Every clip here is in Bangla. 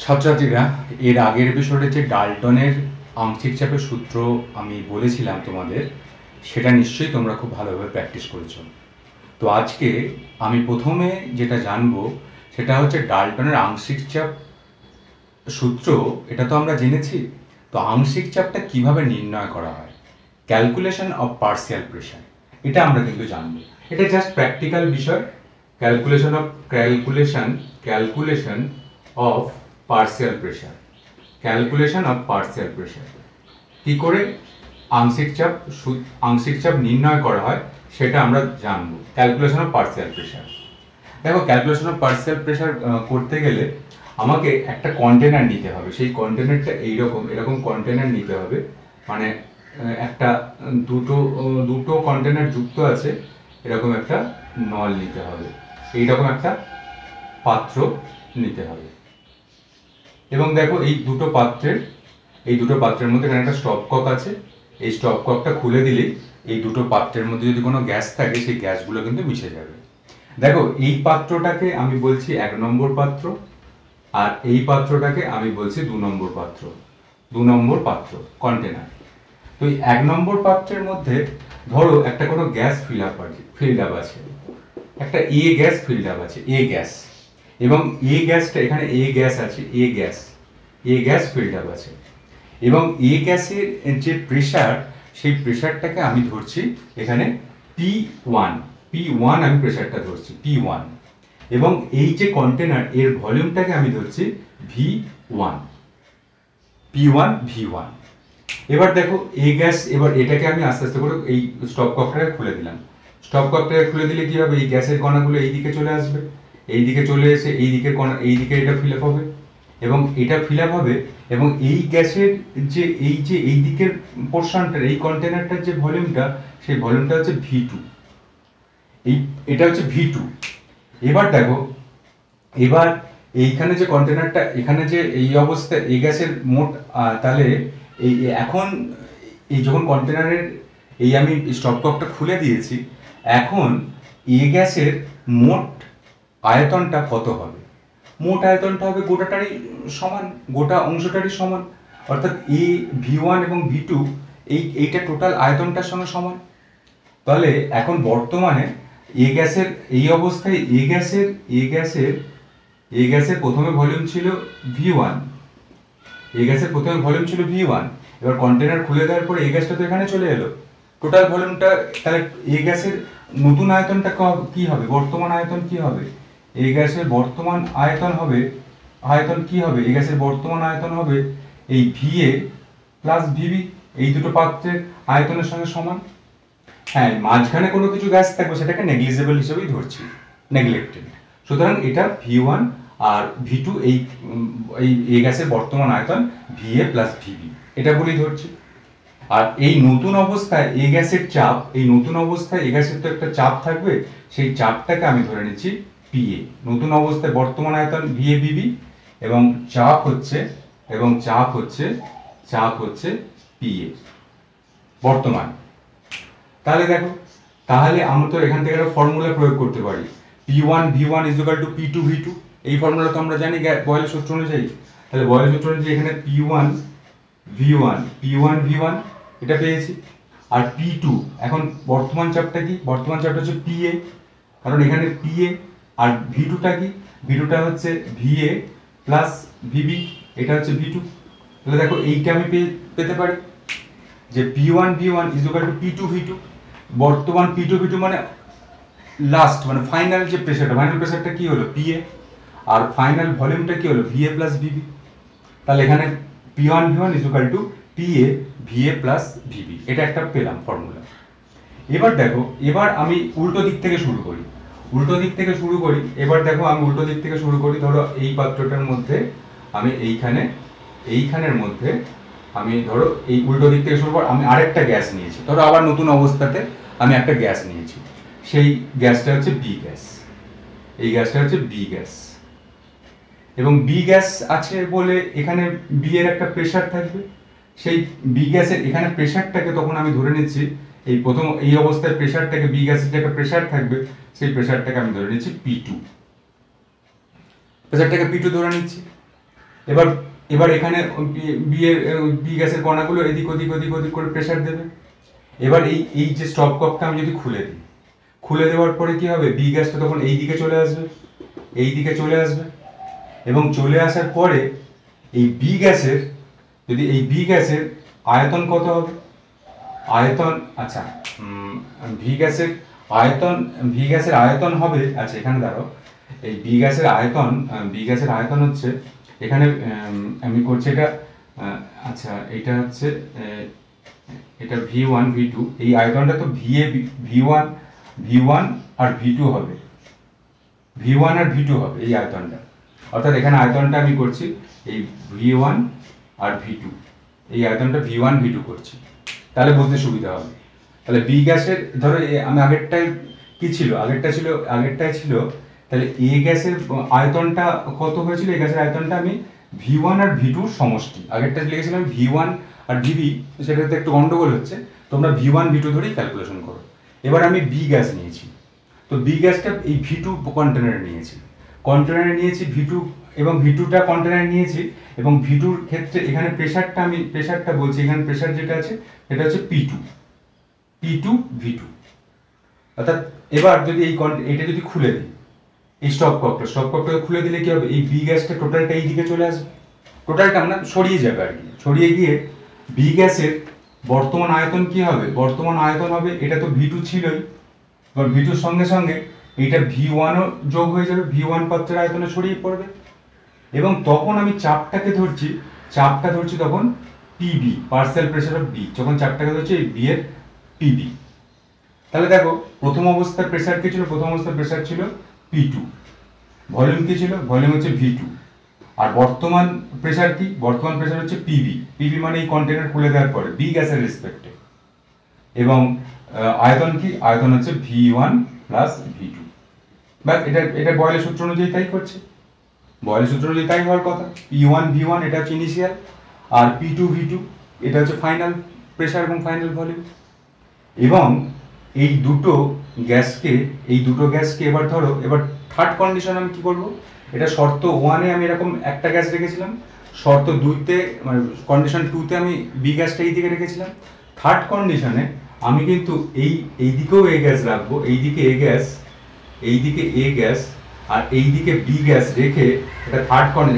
ছাত্রছাত্রীরা, এর আগের এপিসোডে যে ডাল্টনের আংশিক চাপের সূত্র আমি বলেছিলাম তোমাদের, সেটা নিশ্চয়ই তোমরা খুব ভালোভাবে প্র্যাকটিস করেছো। তো আজকে আমি প্রথমে যেটা জানবো সেটা হচ্ছে ডাল্টনের আংশিক চাপ সূত্র। এটা তো আমরা জেনেছি, তো আংশিক চাপটা কিভাবে নির্ণয় করা হয়, ক্যালকুলেশন অফ পার্সিয়াল প্রেশার, এটা আমরা কিন্তু জানবো। এটা জাস্ট প্র্যাকটিক্যাল বিষয়। Calculation of partial pressure, calculation of partial pressure, কী করে আংশিক চাপ নির্ণয় করা হয় সেটা আমরা জানবো। ক্যালকুলেশন অফ পার্সিয়াল প্রেশার, দেখো ক্যালকুলেশন অফ পার্সিয়াল প্রেশার করতে গেলে আমাকে একটা কন্টেনার নিতে হবে। সেই কন্টেনারটা এরকম কন্টেনার নিতে হবে, মানে একটা দুটো কন্টেনার যুক্ত আছে, এরকম একটা নল নিতে হবে, এইরকম একটা পাত্র নিতে হবে। এবং দেখো এই দুটো পাত্রের মধ্যে এখানে একটা স্টপকক আছে। এই স্টপককটা খুলে দিলেই এই দুটো পাত্রের মধ্যে যদি কোনো গ্যাস থাকে সেই গ্যাসগুলো কিন্তু মিশে যাবে। দেখো এই পাত্রটাকে আমি বলছি 1 নম্বর পাত্র, আর এই পাত্রটাকে আমি বলছি 2 নম্বর পাত্র কন্টেনার। তো এই 1 নম্বর পাত্রের মধ্যে ধরো একটা কোনো গ্যাস ফিল্ড আপ আছে, একটা এ গ্যাস ফিল্ড আপ আছে, এ গ্যাস। এবং এ গ্যাসটা এখানে এ গ্যাস আছে, এ গ্যাস ফিল্ড আপ আছে। এবং এ গ্যাসের যে প্রেশার, সেই প্রেশারটাকে আমি ধরছি এখানে P1 আমি প্রেশারটা ধরছি P1। এবং এই যে কন্টেনার এর ভলিউমটাকে আমি ধরছি V1, P1 V1। এবার দেখো এই গ্যাস, এবার এটাকে আমি আস্তে আস্তে করে এই স্টপককটাকে খুলে দিলাম। স্টপককটাকে খুলে দিলে কি হবে, এই গ্যাসের কণাগুলো এই দিকে চলে আসবে, এই দিকে চলে এসে এই দিকের কণা, এই দিকে এটা ফিল আপ হবে, এবং এটা ফিল আপ হবে। এবং এই গ্যাসের যে এই দিকের পোর্শনটার, এই কন্টেনারটার যে ভলিউমটা, সেই ভলিউমটা হচ্ছে V2, এটা হচ্ছে V2। এবার দেখো, এবার এইখানে যে কন্টেনারটা, এখানে যে এই অবস্থায় এই গ্যাসের মোট, তাহলে এই এখন এই যখন কন্টেনারের এই আমি স্টপককটা খুলে দিয়েছি, এখন এ গ্যাসের মোট আয়তনটা কত হবে? মোট আয়তনটা হবে গোটাটারই সমান, গোটা অংশটারই সমান, অর্থাৎ এ V1 এবং V2 এইটা টোটাল আয়তনটার সঙ্গে সমান। তাহলে এখন বর্তমানে এ গ্যাসের এই অবস্থায় এ গ্যাসের প্রথমে ভলিউম ছিল V1, এবার কন্টেনার খুলে দেওয়ার পরে এই গ্যাসটা তো এখানে চলে এলো, টোটাল ভলিউমটা। তাহলে এই গ্যাসের নতুন আয়তনটা কি হবে, বর্তমান আয়তন কি হবে? এই গ্যাসের বর্তমান আয়তন হবে এই VA প্লাস VB, এই দুটো পাত্রের আয়তনের সঙ্গে সমান। হ্যাঁ, মাঝখানে কোনো কিছু গ্যাস থাকবে সেটাকে নেগলিজেবল হিসেবেই ধরছি, নেগলেক্টেড। সুতরাং এটা V1 আর V2, এই গ্যাসের বর্তমান আয়তন VA প্লাস VB, এটা বলেই ধরছি। আর এই নতুন অবস্থায় এই গ্যাসের চাপ, এই গ্যাসের তো একটা চাপ থাকবে, সেই চাপটাকে আমি ধরে নিচ্ছি PA। নতুন অবস্থায় বর্তমান আয়তন VA BB, এবং চাপ হচ্ছে PA বর্তমান। তাহলে দেখো, তাহলে আমরা তো এখান থেকে একটা ফর্মুলা প্রয়োগ করতে পারি, P1 V1 = P2 V2। এই ফর্মুলা তো আমরা জানি বয়েলের সূত্র অনুযায়ী। তাহলে বয়েলের সূত্র অনুযায়ী এখানে P1 V1 এটা পেয়েছি। আর P2, এখন বর্তমান চাপটা কি? বর্তমান চাপটা হচ্ছে PA, কারণ এখানে PA। আর V2টা কি? V2টা হচ্ছে VA প্লাস VB, এটা হচ্ছে V2। তাহলে দেখো এইটা আমি পেতে পারি যে P1 V1 = P2 V2। বর্তমান P2 V2 মানে লাস্ট, মানে ফাইনাল যে প্রেসারটা, ফাইনাল প্রেসারটা কি হলো? PA। আর ফাইনাল ভলিউমটা কি হলো? VA plus VB। তাহলে এখানে P1 V1 = PA VA plus VB, এটা একটা পেলাম ফর্মুলা। এবার দেখো, এবার আমি উল্টো দিক থেকে শুরু করি। এবার দেখো, আমি উল্টো দিক থেকে শুরু করি। ধরো এই পাত্রটার মধ্যে আমি এইখানের মধ্যে আমি ধরো এই উল্টো দিক থেকে শুরু করে আমি আরেকটা গ্যাস নিয়েছি। ধরো আবার নতুন অবস্থাতে আমি একটা গ্যাস নিয়েছি, সেই গ্যাসটা হচ্ছে B গ্যাস, এই গ্যাসটা হচ্ছে B গ্যাস। এবং B গ্যাস আছে বলে এখানে B এর একটা প্রেসার থাকবে। সেই B গ্যাসের এখানে প্রেসারটাকে তখন আমি ধরে নিচ্ছি, এই অবস্থায় প্রেসারটাকে, B গ্যাসের যে একটা প্রেসার থাকবে, সেই প্রেসারটাকে আমি ধরে নিচ্ছি P2, প্রেসারটাকে P2 ধরে নিচ্ছি। এবার এবার এখানে বি গ্যাসের কণাগুলো এদিক ওদিক ওদিক ওদিক করে প্রেসার দেবে। এবার এই এই যে স্টপ ককটা আমি যদি খুলে দিই, খুলে দেওয়ার পরে কি হবে, বি গ্যাসটা তখন এই দিকে চলে আসবে, এই দিকে চলে আসবে, এবং চলে আসার পরে এই বি গ্যাসের, যদি এই বি গ্যাসের আয়তন কত হবে, আয়তন, আচ্ছা ভি গ্যাসের আয়তন হবে, আচ্ছা এখানে দাঁড়াও, এই বি গ্যাসের আয়তন হচ্ছে এখানে, আমি করছি এটা, আচ্ছা এটা হচ্ছে এটা V1 V2, এই আয়তনটা তো V1 আর V2 হবে, V1 আর V2 হবে এই আয়তনটা, অর্থাৎ এখানে আয়তনটা আমি করছি এই V1 আর V2, এই আয়তনটা V1 V2 করছি, তাহলে বুঝতে সুবিধা হবে। তাহলে বি গ্যাসের ধরো আমি আগেরটাই কি ছিল, আগেরটাই ছিল তাহলে এ গ্যাসের আয়তনটা কত হয়েছিল, এই গ্যাসের আয়তনটা আমি V1 আর V2 র সমষ্টি, আগেরটা লিখেছিলাম V1 আর VB, সেটাতে একটু গন্ডগোল হচ্ছে, তোমরা V1 V2 ধরেই ক্যালকুলেশন করো। এবার আমি বি গ্যাস নিয়েছি, তো বি গ্যাসটা এই V2 কন্টেনারে নিয়েছি, V2 এবং V2টা কন্টেনারে নিয়েছি, এবং V2র ক্ষেত্রে এখানে প্রেসারটা বলছি, এখানে প্রেসার যেটা আছে এটা হচ্ছে P2 V2, অর্থাৎ এবার যদি এটা যদি খুলে দিই, এই স্টপ ককটা খুলে দিলে কি হবে, এই বি গ্যাসটা টোটালটা এই দিকে চলে আসবে, টোটালটা আমরা সরিয়ে যাবে আর কি, সরিয়ে গিয়ে বি গ্যাসের বর্তমান আয়তন কি হবে, এটা তো V2 ছিলই, এবার V2 র সঙ্গে সঙ্গে এটা V1 ও যোগ হয়ে যাবে, V1 পাত্রের আয়তনে ছড়িয়ে পড়বে, এবং তখন আমি চাপটা ধরছি তখন PB, partial pressure of B, যখন চাপটাকে ধরছি এই বি এর PB। তাহলে দেখো প্রথম অবস্থার প্রেসার কি ছিল, ছিল P2, ভলিউম কি ছিল, ভলিউম হচ্ছে V2, আর বর্তমান প্রেসার হচ্ছে PB মানে এই কন্টেনার খুলে দেওয়ার পরে বি গ্যাসের রেসপেক্টে, এবং আয়তন হচ্ছে V1 প্লাস V2, বাস এটা বয়েলের সূত্র অনুযায়ী তাই করছে, তাই হওয়ার কথা। P1 V1 এটা হচ্ছে ইনিশিয়াল, আর P2 V2 এটা হচ্ছে ফাইনাল প্রেসার এবং ফাইনাল ভলিউম। এবং এই দুটো গ্যাসকে এবার ধরো, এবার থার্ড কন্ডিশন আমি কি করব, এটা শর্ত 1-এ আমি এরকম একটা গ্যাস রেখেছিলাম, শর্ত 2-তে মানে কন্ডিশন 2-তে আমি বি গ্যাসটা এই দিকে রেখেছিলাম, থার্ড কন্ডিশনে আমি কিন্তু এই দিকেও এ গ্যাস রাখবো, এইদিকে এ গ্যাস আর এইদিকে বি গ্যাস রেখে, এটা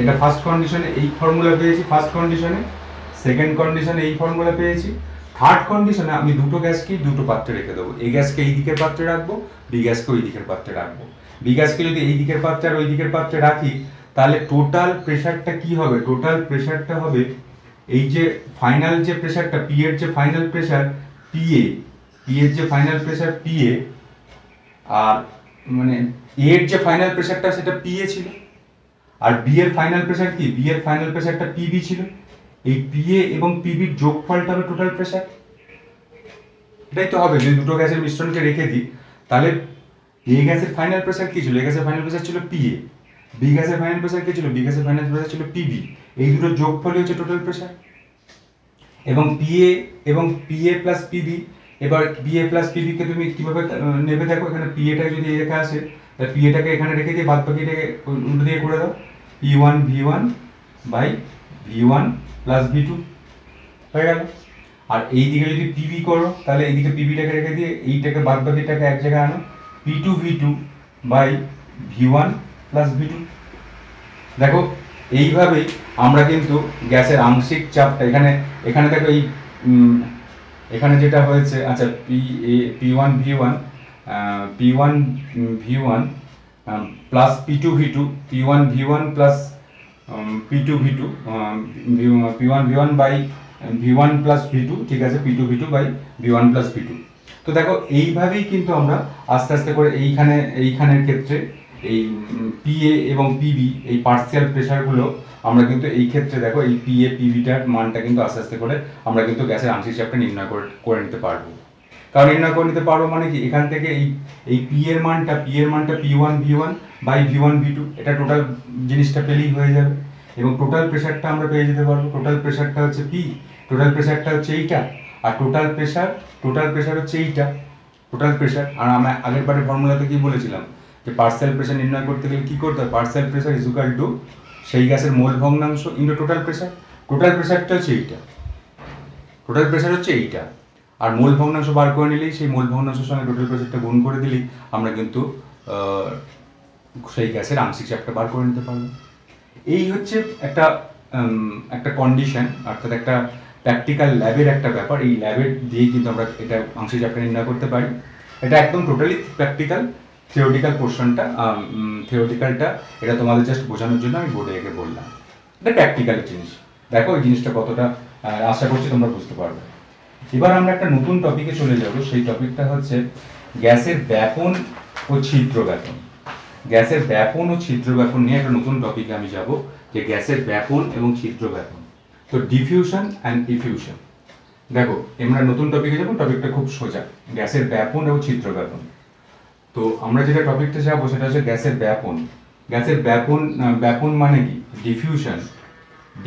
এটা ফার্স্ট কন্ডিশনে এই ফর্মুলা পেয়েছি, ফার্স্ট কন্ডিশনে, সেকেন্ড কন্ডিশনে এই ফর্মুলা পেয়েছি, থার্ড কন্ডিশনে আমি দুটো গ্যাসকেই দুটো পাত্রে রেখে দেবো, এই গ্যাসকে এই দিকের পাত্রে রাখবো, বি গ্যাসকে ওই দিকের পাত্রে রাখবো। বি গ্যাসকে যদি এই দিকের পাত্রে আর ওই দিকের পাত্রে রাখি, তাহলে টোটাল প্রেসারটা কি হবে, এই যে ফাইনাল যে প্রেসারটা, পি এর যে ফাইনাল প্রেসার PA, আর মানে এ এর যে ফাইনাল প্রেসারটা সেটা PA ছিল, আর বি এর ফাইনাল প্রেসার কি, PB ছিল, এই PA এবং PB এর যোগফলটা হবে টোটাল প্রেসার, এটাই তো হবে। যদি দুটো গ্যাসের মিশ্রণকে রেখে দিই, তাহলে এ গ্যাসের ফাইনাল প্রেসার কি ছিল, ছিল PA, বি গ্যাসের ফাইনাল প্রেসার কি ছিল, ছিল PB, এই দুটো যোগফলই হচ্ছে টোটাল প্রেসার। এবং PA প্লাস PB, এবার PA প্লাস PB কে তুমি কিভাবে নেবে দেখো, এখানে PA টা যদি রেখা আসে, তাহলে PA টাকে এখানে রেখে দিয়ে বাদ বাকিটাকে উল্টো দিয়ে করে দাও, P1 V1 by V1 plus V2 হয়ে গেল। আর এই দিকে যদি PB করো, তাহলে এইদিকে PB টাকে রেখে দিয়ে এইটাকে বাদ বাকিটাকে এক জায়গায় আনো, P2 V2 by V1 plus V2। দেখো এইভাবেই আমরা কিন্তু গ্যাসের আংশিক চাপটা এখানে দেখো এই এখানে যেটা হয়েছে, আচ্ছা P1 V1 plus P2 V2, P1 V1 plus P2 V2, P1 V1 by V1 plus V2, ঠিক আছে, P2 V2 by V1 plus V2। তো দেখো এইভাবেই কিন্তু আমরা আস্তে আস্তে করে এইখানের ক্ষেত্রে এই PA এবং PB এই পার্সিয়াল প্রেসারগুলো আমরা কিন্তু এই ক্ষেত্রে দেখো এই PA PBটার মানটা কিন্তু আস্তে আস্তে করে আমরা কিন্তু গ্যাসের আংশিক চাপটা নির্ণয় করে নিতে পারবো। কারণ নির্ণয় করে নিতে পারবো মানে কি, এখান থেকে এই P এর মানটা P1 V1 by V1 V2, এটা টোটাল জিনিসটা পেলেই হয়ে যাবে, এবং টোটাল প্রেসারটা আমরা পেয়ে যেতে পারবো। টোটাল প্রেসারটা হচ্ছে P, টোটাল প্রেসারটা হচ্ছে এইটা, আর টোটাল প্রেসার হচ্ছে এইটা, টোটাল প্রেসার। আর আমরা আগের বারের ফর্মুলাতে কি বলেছিলাম, যে পার্সিয়াল প্রেসার নির্ণয় করতে গেলে কি করতে হয়, partial pressure is equal two সেই গ্যাসের মোল ভগ্নাংশ ইন্টু টোটাল প্রেশার। টোটাল প্রেশারটা হচ্ছে এইটা, টোটাল প্রেশার হচ্ছে এইটা, আর মোল ভগ্নাংশ বার করে নিলেই সেই মোল ভগ্নাংশের সঙ্গে টোটাল প্রেশারটা গুণ করে দিলেই আমরা কিন্তু সেই গ্যাসের আংশিক চাপটা বার করে নিতে পারবো। এই হচ্ছে একটা একটা কন্ডিশন, অর্থাৎ একটা প্র্যাকটিক্যাল ল্যাবের একটা ব্যাপার। এই ল্যাবের দিয়েই কিন্তু আমরা এটা আংশিক চাপটা নির্ণয় করতে পারি। এটা একদম টোটালি প্র্যাকটিক্যাল, থিওরিটিক্যাল পোর্শনটা, থিওরিটিক্যালটা এটা তোমাদের জাস্ট বোঝানোর জন্য আমি বোর্ডে এঁকে বললাম। এটা প্র্যাকটিক্যাল জিনিস, দেখো এই জিনিসটা কতটা আশা করছি তোমরা বুঝতে পারবে। এবার আমরা একটা নতুন টপিকে চলে যাব, সেই টপিকটা হচ্ছে গ্যাসের ব্যাপন ও ছিদ্র ব্যাপন। গ্যাসের ব্যাপন ও ছিদ্র ব্যাপন নিয়ে একটা নতুন টপিকে আমি যাব, যে গ্যাসের ব্যাপন এবং ছিদ্র ব্যাপন। তো ডিফিউশন অ্যান্ড ইফিউশন, দেখো আমরা নতুন টপিকে যাব, টপিকটা খুব সোজা, গ্যাসের ব্যাপন এবং ছিদ্র ব্যাপন। তো আমরা যেটা টপিকটা যাবো সেটা হচ্ছে গ্যাসের ব্যাপন। গ্যাসের ব্যাপন, ব্যাপন মানে কি? Diffusion,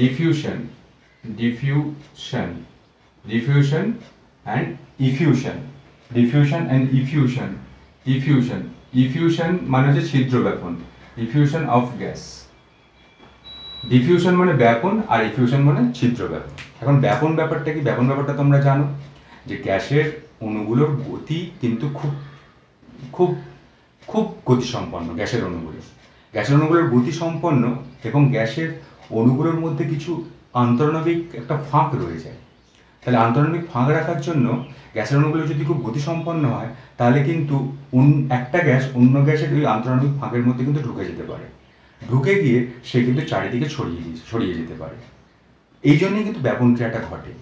diffusion, diffusion, diffusion and effusion, diffusion and effusion, effusion, effusion মানে হচ্ছে ছিদ্র ব্যাপন, ইফিউশন অফ গ্যাস। ডিফিউশন মানে ব্যাপন আর ইফিউশন মানে ছিদ্র ব্যাপন। এখন ব্যাপন ব্যাপারটা কি? ব্যাপন ব্যাপারটা তোমরা জানো যে গ্যাসের অণুগুলোর গতি কিন্তু খুব খুব খুব গতিসম্পন্ন। গ্যাসের অণুগুলোর গতিসম্পন্ন এবং গ্যাসের অণুগুলোর মধ্যে কিছু আন্তঃনবিক একটা ফাঁক রয়ে যায়। তাহলে আন্তঃনবিক ফাঁক রাখার জন্য গ্যাসের অণুগুলো যদি খুব গতিসম্পন্ন হয়, তাহলে কিন্তু একটা গ্যাস অন্য গ্যাসের ওই আন্তঃনবিক ফাঁকের মধ্যে কিন্তু ঢুকে যেতে পারে, ঢুকে গিয়ে সে কিন্তু চারিদিকে ছড়িয়ে যেতে পারে। এই জন্যই কিন্তু ব্যাপন ক্রিয়াটা ঘটে।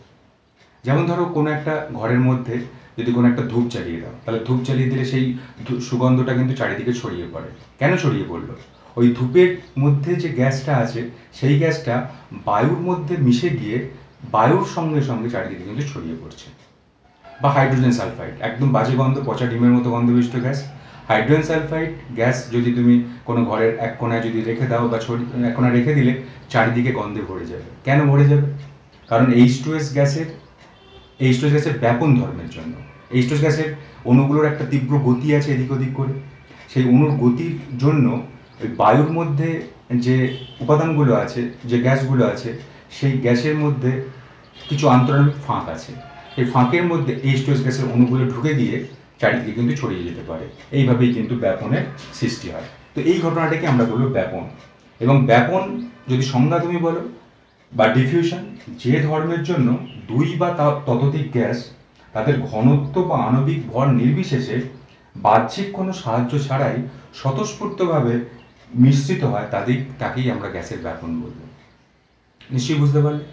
যেমন ধরো কোনো একটা ঘরের মধ্যে যদি কোনো একটা ধূপ জ্বালিয়ে দাও, তাহলে ধূপ জ্বালিয়ে দিলে সেই সুগন্ধটা কিন্তু চারিদিকে ছড়িয়ে পড়ে। কেন ছড়িয়ে পড়লো? ওই ধূপের মধ্যে যে গ্যাসটা আছে সেই গ্যাসটা বায়ুর মধ্যে মিশে গিয়ে বায়ুর সঙ্গে সঙ্গে চারিদিকে কিন্তু ছড়িয়ে পড়ছে। বা হাইড্রোজেন সালফাইড, একদম বাজে গন্ধ, পচা ডিমের মতো গন্ধবিষ্ট গ্যাস। হাইড্রোজেন সালফাইড গ্যাস যদি তুমি কোনো ঘরের এক কোনায় যদি রেখে দাও বা এক কোনায় রেখে দিলে চারিদিকে গন্ধে ভরে যাবে। কেন ভরে যাবে? কারণ H2S গ্যাসের ব্যাপন ধর্মের জন্য। H2S গ্যাসের অণুগুলোর একটা তীব্র গতি আছে এদিক ওদিক করে। সেই অণুর গতির জন্য ওই বায়ুর মধ্যে যে উপাদানগুলো আছে, যে গ্যাসগুলো আছে, সেই গ্যাসের মধ্যে কিছু আন্তঃনবিক ফাঁক আছে। এই ফাঁকের মধ্যে H2S গ্যাসের অণুগুলো ঢুকে গিয়ে চারিদিকে কিন্তু ছড়িয়ে যেতে পারে। এইভাবেই কিন্তু ব্যাপনের সৃষ্টি হয়। তো এই ঘটনাটাকে আমরা বলবো ব্যাপন। এবং ব্যাপন যদি সংজ্ঞা তুমি বলো বা ডিফিউশন, যে ধর্মের জন্য দুই বা ততোধিক গ্যাস তাদের ঘনত্ব বা আণবিক ভর নির্বিশেষে বাহ্যিক কোনো সাহায্য ছাড়াই স্বতঃস্ফূর্তভাবে মিশ্রিত হয়, তাকেই আমরা গ্যাসের ব্যাপন বলব। নিশ্চয়ই বুঝতে পারলে?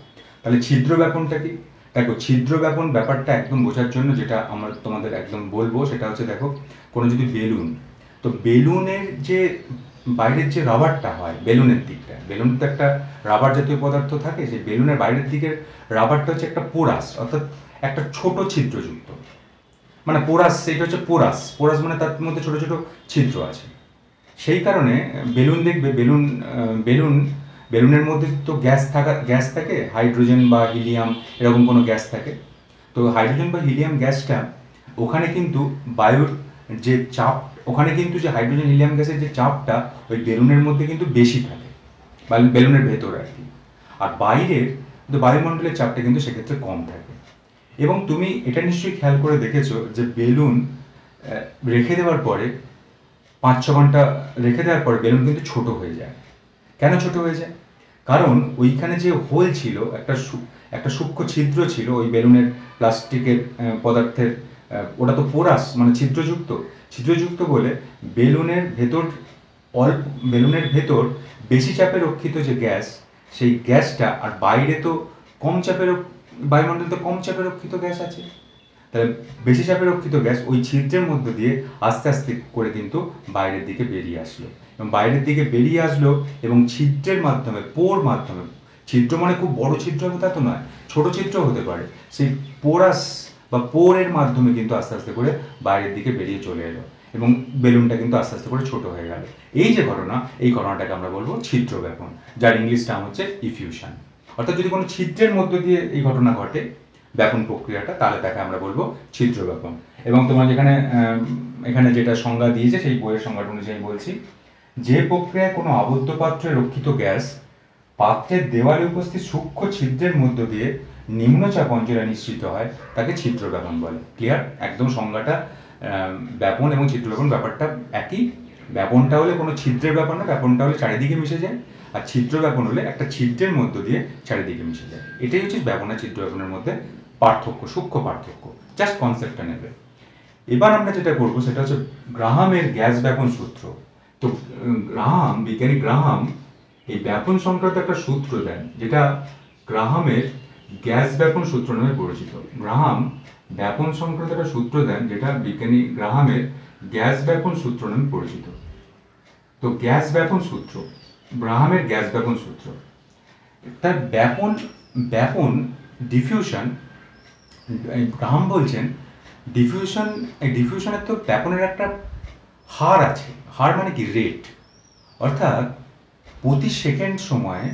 তাহলে ছিদ্র ব্যাপনটা কি? দেখো, ছিদ্র ব্যাপন ব্যাপারটা একদম বোঝার জন্য যেটা আমরা তোমাদের একদম বলবো সেটা হচ্ছে, দেখো কোনো যদি বেলুন, তো বেলুনের যে বাইরের যে রাবারটা হয়, বেলুনের দিকটা, বেলুন তো একটা রাবার জাতীয় পদার্থ থাকে, সেই বেলুনের বাইরের দিকের রাবারটা হচ্ছে একটা পোরাস, অর্থাৎ একটা ছোট ছিদ্রযুক্ত, মানে পোরাস, সেটা হচ্ছে পোরাস। পোরাস মানে তার মধ্যে ছোট ছোট ছিদ্র আছে। সেই কারণে বেলুন দেখবে, বেলুনের মধ্যে তো গ্যাস থাকে, হাইড্রোজেন বা হিলিয়াম এরকম কোনো গ্যাস থাকে। তো হাইড্রোজেন বা হিলিয়াম গ্যাসটা ওখানে কিন্তু বায়ুর যে চাপ, ওখানে কিন্তু যে হাইড্রোজেন হিলিয়াম গ্যাসের যে চাপটা ওই বেলুনের মধ্যে কিন্তু বেশি থাকে, বেলুনের ভেতর আর কি। আর বাইরের কিন্তু বায়ুমণ্ডলের চাপটা কিন্তু সেক্ষেত্রে কম থাকে। এবং তুমি এটা নিশ্চয়ই খেয়াল করে দেখেছো যে বেলুন রেখে দেওয়ার পরে 5-6 ঘন্টা রেখে দেওয়ার পরে বেলুন কিন্তু ছোট হয়ে যায়। কেন ছোট হয়ে যায়? কারণ ওইখানে যে হোল ছিল, একটা সূক্ষ্ম ছিদ্র ছিল ওই বেলুনের প্লাস্টিকের পদার্থের, ওটা তো পোরাস মানে ছিদ্রযুক্ত বলে বেলুনের ভেতর বেশি চাপে রক্ষিত যে গ্যাস, সেই গ্যাসটা, আর বাইরে তো কম চাপের, বায়ুমণ্ডলে তো কম চাপে রক্ষিত গ্যাস আছে, তাহলে বেশি চাপে রক্ষিত গ্যাস ওই ছিদ্রের মধ্যে দিয়ে আস্তে আস্তে করে কিন্তু বাইরের দিকে বেরিয়ে আসলো। এবং বাইরের দিকে বেরিয়ে আসলো এবং ছিদ্রের মাধ্যমে, মাধ্যমে, ছিদ্র মানে খুব বড় ছিদ্র হবে তা তো নয়, ছোট ছিদ্র হতে পারে, সেই পোরাস বা পোরের মাধ্যমে কিন্তু আস্তে আস্তে করে বাইরের দিকে বেরিয়ে চলে এলো এবং বেলুনটা কিন্তু আস্তে আস্তে করে ছোট হয়ে গেল। এই যে ঘটনা, এই ঘটনাটাকে আমরা বলবো ছিদ্র ব্যাপন, যার ইংলিশ নাম হচ্ছে ইফিউশন। অর্থাৎ যদি কোনো ছিদ্রের মধ্য দিয়ে এই ঘটনা ঘটে, ব্যাপন প্রক্রিয়াটা, তাহলে তাকে আমরা বলবো ছিদ্র ব্যাপন। এবং তোমার এখানে যেটা সংজ্ঞা দিয়েছে সেই বইয়ের সংজ্ঞাটা অনুযায়ী বলছি, যে প্রক্রিয়ায় কোনো আবদ্ধ পাত্রে রক্ষিত গ্যাস পাত্রের দেওয়ালে উপস্থিত সূক্ষ্ম ছিদ্রের মধ্য দিয়ে নিম্নচাপ অঞ্চলে নিঃসৃত হয় তাকে ছিদ্র ব্যাপন বলে। ক্লিয়ার? একদম সংজ্ঞাটা ব্যাপন এবং ছিদ্র ব্যাপন ব্যাপারটা একই। ব্যাপনটা হলে কোনো ছিদ্রের ব্যাপার না, ব্যাপনটা হলে চারিদিকে মিশে যায়, আর ছিদ্র ব্যাপন হলে একটা ছিদ্রের মধ্য দিয়ে চারিদিকে মিশে যায়। এটাই হচ্ছে ব্যাপন আর ছিদ্র ব্যাপনের মধ্যে পার্থক্য, সূক্ষ্ম পার্থক্য। জাস্ট কনসেপ্টটা নেবে। এবার আমরা যেটা করবো সেটা হচ্ছে গ্রাহামের গ্যাস ব্যাপন সূত্র। তো বিজ্ঞানী গ্রাহাম এই ব্যাপন সংক্রান্ত একটা সূত্র দেন, যেটা গ্রাহামের গ্যাস ব্যাপন সূত্র নামে পরিচিত। গ্রাহাম ব্যাপন সংক্রান্ত একটা সূত্র দেন, যেটা বিজ্ঞানী গ্রাহামের গ্যাস ব্যাপন সূত্র নামে পরিচিত। তো গ্যাস ব্যাপন সূত্র, গ্রাহামের গ্যাস ব্যাপন সূত্র, তার ব্যাপন ডিফিউশন। গ্রাহাম বলছেন ডিফিউশনের তো ব্যাপনের একটা হার আছে। হার মানে কি? রেট। অর্থাৎ প্রতি সেকেন্ড সময়ে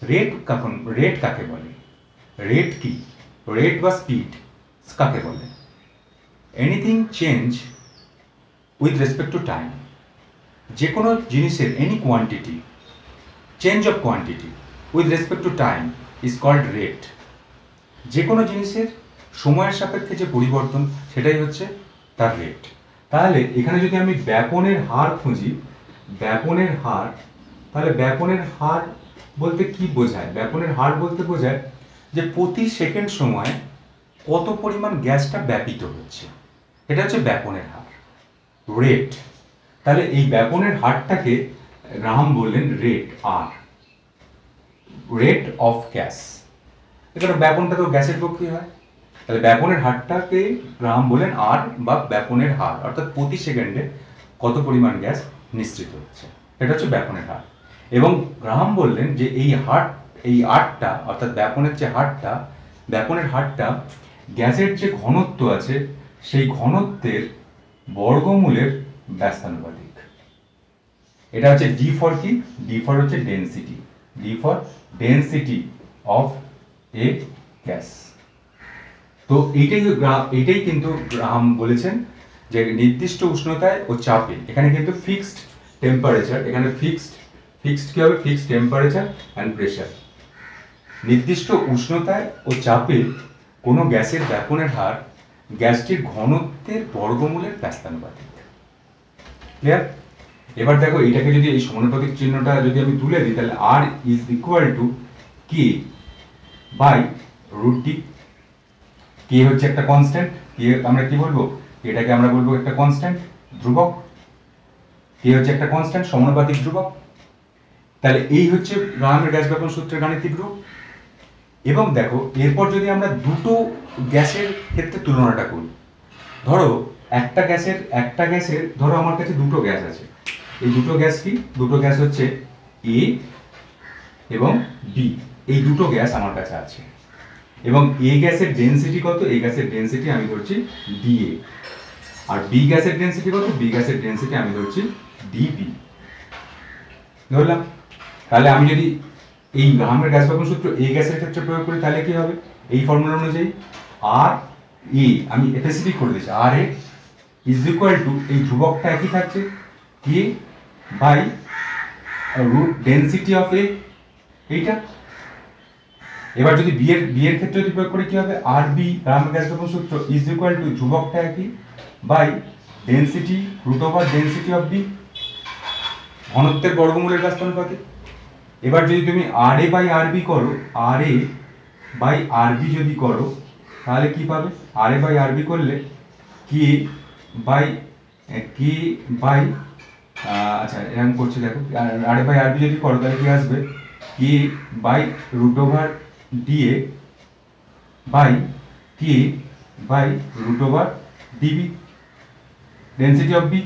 রেট কাকে বলে? রেট কি? রেট বা স্পিড কাকে বলে? Anything change with respect to time. যে কোনো জিনিসের any quantity, change of quantity with respect to time is called rate. যে কোনো জিনিসের সময়ের সাপেক্ষে যে পরিবর্তন, সেটাই হচ্ছে তার রেট। তাহলে এখানে যদি আমি ব্যাপনের হার খুঁজি, ব্যাপনের হার, তাহলে ব্যাপনের হার বলতে কি বোঝায়? ব্যাপনের হার বলতে বোঝায় যে প্রতি সেকেন্ড সময় কত পরিমাণ গ্যাসটা ব্যাপিত হচ্ছে, এটা হচ্ছে ব্যাপনের হার, রেট। তাহলে এই ব্যাপনের হারটাকে গ্রাহাম বললেন রেট, আর রেট অফ গ্যাস। এখানে ব্যাপনটা তো গ্যাসের পক্ষে হয়, তাহলে ব্যাপনের হারটাকে গ্রাহাম বলেন আর বা ব্যাপনের হার, অর্থাৎ প্রতি সেকেন্ডে কত পরিমাণ গ্যাস নিঃসৃত হচ্ছে, এটা হচ্ছে ব্যাপনের হার। এবং গ্রাহাম বললেন যে এই হারটা অর্থাৎ ব্যাপনের যে হারটা, ব্যাপনের হারটা গ্যাসের যে ঘনত্ব আছে সেই ঘনত্বের বর্গমূলের ব্যস্তানুপাতিক। এটা হচ্ছে ডি ফর কি? ডি ফর হচ্ছে density, D for density of A gas. তো এইটাই কিন্তু গ্রাহাম বলেছেন যে নির্দিষ্ট উষ্ণতায় ও চাপে, এখানে কিন্তু ফিক্সড টেম্পারেচার, এখানে ফিক্সড কি হবে? Fixed temperature and pressure. নির্দিষ্ট উষ্ণতায় ও চাপে কোনো গ্যাসের ব্যাপনের হার গ্যাসটির ঘনত্বের বর্গমূলের ব্যস্তানুপাতিক। ক্লিয়ার? এবার দেখো, এটাকে যদি এই সমানুপাতিক চিহ্নটা যদি আমি তুলে দিই, তাহলে R is equal to K by root D. K হচ্ছে একটা কনস্ট্যান্ট, কে আমরা কি বলবো? এটাকে আমরা বলবো একটা কনস্ট্যান্ট, ধ্রুবক। কে হচ্ছে একটা কনস্ট্যান্ট, সমানুপাতিক ধ্রুবক। তাহলে এই হচ্ছে গ্রাহামের গ্যাস ব্যাপন সূত্রের গাণিতিক রূপ। এবং দেখো, এরপর যদি আমরা দুটো গ্যাসের ক্ষেত্রে তুলনাটা করি, ধরো একটা গ্যাসের ধরো আমার কাছে দুটো গ্যাস আছে। এই দুটো গ্যাস কি? দুটো গ্যাস হচ্ছে এ এবং বি। এই দুটো গ্যাস আমার কাছে আছে এবং এ গ্যাসের ডেনসিটি কত? এ গ্যাসের ডেনসিটি আমি ধরছি ডিএ। আর বি গ্যাসের ডেনসিটি কত? বি গ্যাসের ডেনসিটি আমি ধরছি ডিবি। ধরলাম। তাহলে আমি যদি এই গ্রাহামের গ্যাস ব্যাপন সূত্র এ গ্যাসের ক্ষেত্রে প্রয়োগ করি, তাহলে কি হবে? এই ফর্মুলা অনুযায়ী আর এ, আমি স্পেসিফিক করে দিচ্ছি, আর এ ইজ ইকুয়াল টু, এই ধ্রুবকটা একই থাকছে, কে বাই রুট ডেনসিটি অফ এ, এইটা। এবার যদি বি এর ক্ষেত্রে যদি প্রয়োগ করি, কি হবে? আর বি গ্রাহামের গ্যাস ব্যাপন সূত্র ইজ ইকুয়াল টু ধ্রুবকটা একই by density root over density of B, ঘনত্বের বর্গমূলের ব্যস্তানুপাতিক। এবার যদি তুমি আর এ বাই আর বি করো, আর এ বাই আর বি যদি করো, তাহলে কি পাবে? আর এ বাই আর বি করলে কে বাই আচ্ছা এরকম করছি দেখো, আর এ বাই আর বি যদি করো তাহলে কি আসবে? K by root over D A by K by root over D B, density of B.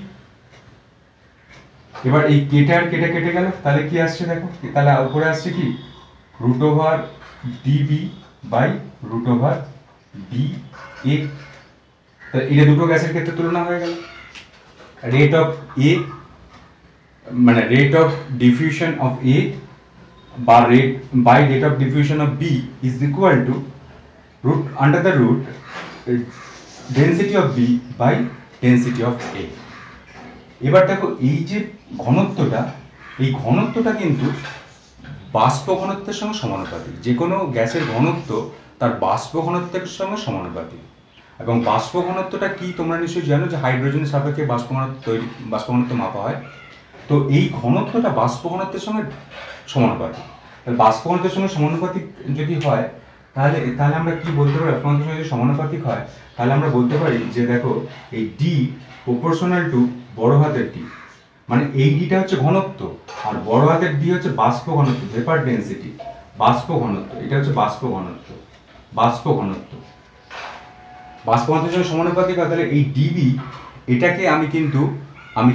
এবার এই কেটে আর কেটে কেটে গেল, তাহলে কি আসছে দেখো, তাহলে উপরে আসছে কি? Root over DB by root over D A. তাহলে এটা দুটো গ্যাসের ক্ষেত্রে তুলনা হয়ে গেল। রেট অফ এ মানে rate of diffusion of A বা rate by rate of diffusion of B is equal to root under the root density of B by density of A. এবার দেখো, এই যে ঘনত্বটা, এই ঘনত্বটা কিন্তু বাষ্প ঘনত্বের সঙ্গে সমানুপাতিক। যে কোনো গ্যাসের ঘনত্ব তার বাষ্প ঘনত্বের সঙ্গে সমানুপাতিক। এবং বাষ্প ঘনত্বটা কি তোমরা নিশ্চয়ই জানো যে হাইড্রোজেনের সাপেক্ষে বাষ্প ঘনত্ব মাপা হয়। তো এই ঘনত্বটা বাষ্প ঘনত্বের সঙ্গে সমানুপাতিক। তাহলে বাষ্প ঘনত্বের সঙ্গে সমানুপাতিক যদি হয় তাহলে আমরা কি বলতে পারি? বাষ্প ঘনত্বের সঙ্গে যদি সমানুপাতিক হয় তাহলে আমরা বলতে পারি যে দেখো এই ডি প্রপোর্শনাল টু বড় হাতের ডি, মানে এই ডিটা হচ্ছে ঘনত্ব আর বড় হাতের ডি হচ্ছে বাষ্প ঘনত্ব, ভেপার ডেনসিটি, বাষ্প ঘনত্ব। এটা হচ্ছে বাষ্প ঘনত্ব। বাষ্প ঘনত্ব ঘনত্বের সঙ্গে সমানুপাতিক হয়। তাহলে এই ডিবি এটাকে আমি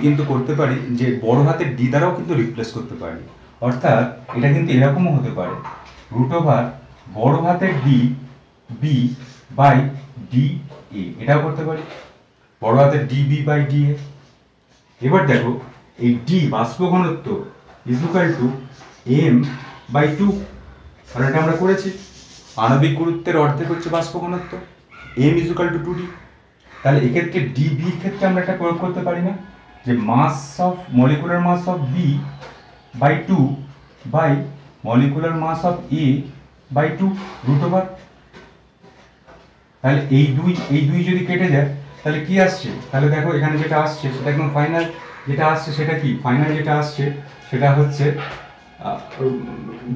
কিন্তু করতে পারি যে বড় হাতের ডি দ্বারাও কিন্তু রিপ্লেস করতে পারি। অর্থাৎ এটা কিন্তু এরকমও হতে পারে √ বড় হাতের D B by D A, এটাও করতে পারি বড় হাতের D B by D A. এবার দেখো এই ডি বাষ্প ঘনত্ব = m/2, কারণ এটা আমরা করেছি আণবিক গুরুত্বের অর্ধেক হচ্ছে বাষ্প ঘনত্ব, m = 2d। তাহলে এক্ষেত্রে ডিবি ক্ষেত্রে আমরা এটা প্রয়োগ করতে পারি না যে molecular mass of b/2 by molecular mass of a/2 √ তাহলে এই দুই যদি কেটে যায় তাহলে কি আসছে? তাহলে দেখো এখানে যেটা আসছে সেটা একদম ফাইনাল যেটা আসছে সেটা কি? ফাইনাল যেটা আসছে সেটা হচ্ছে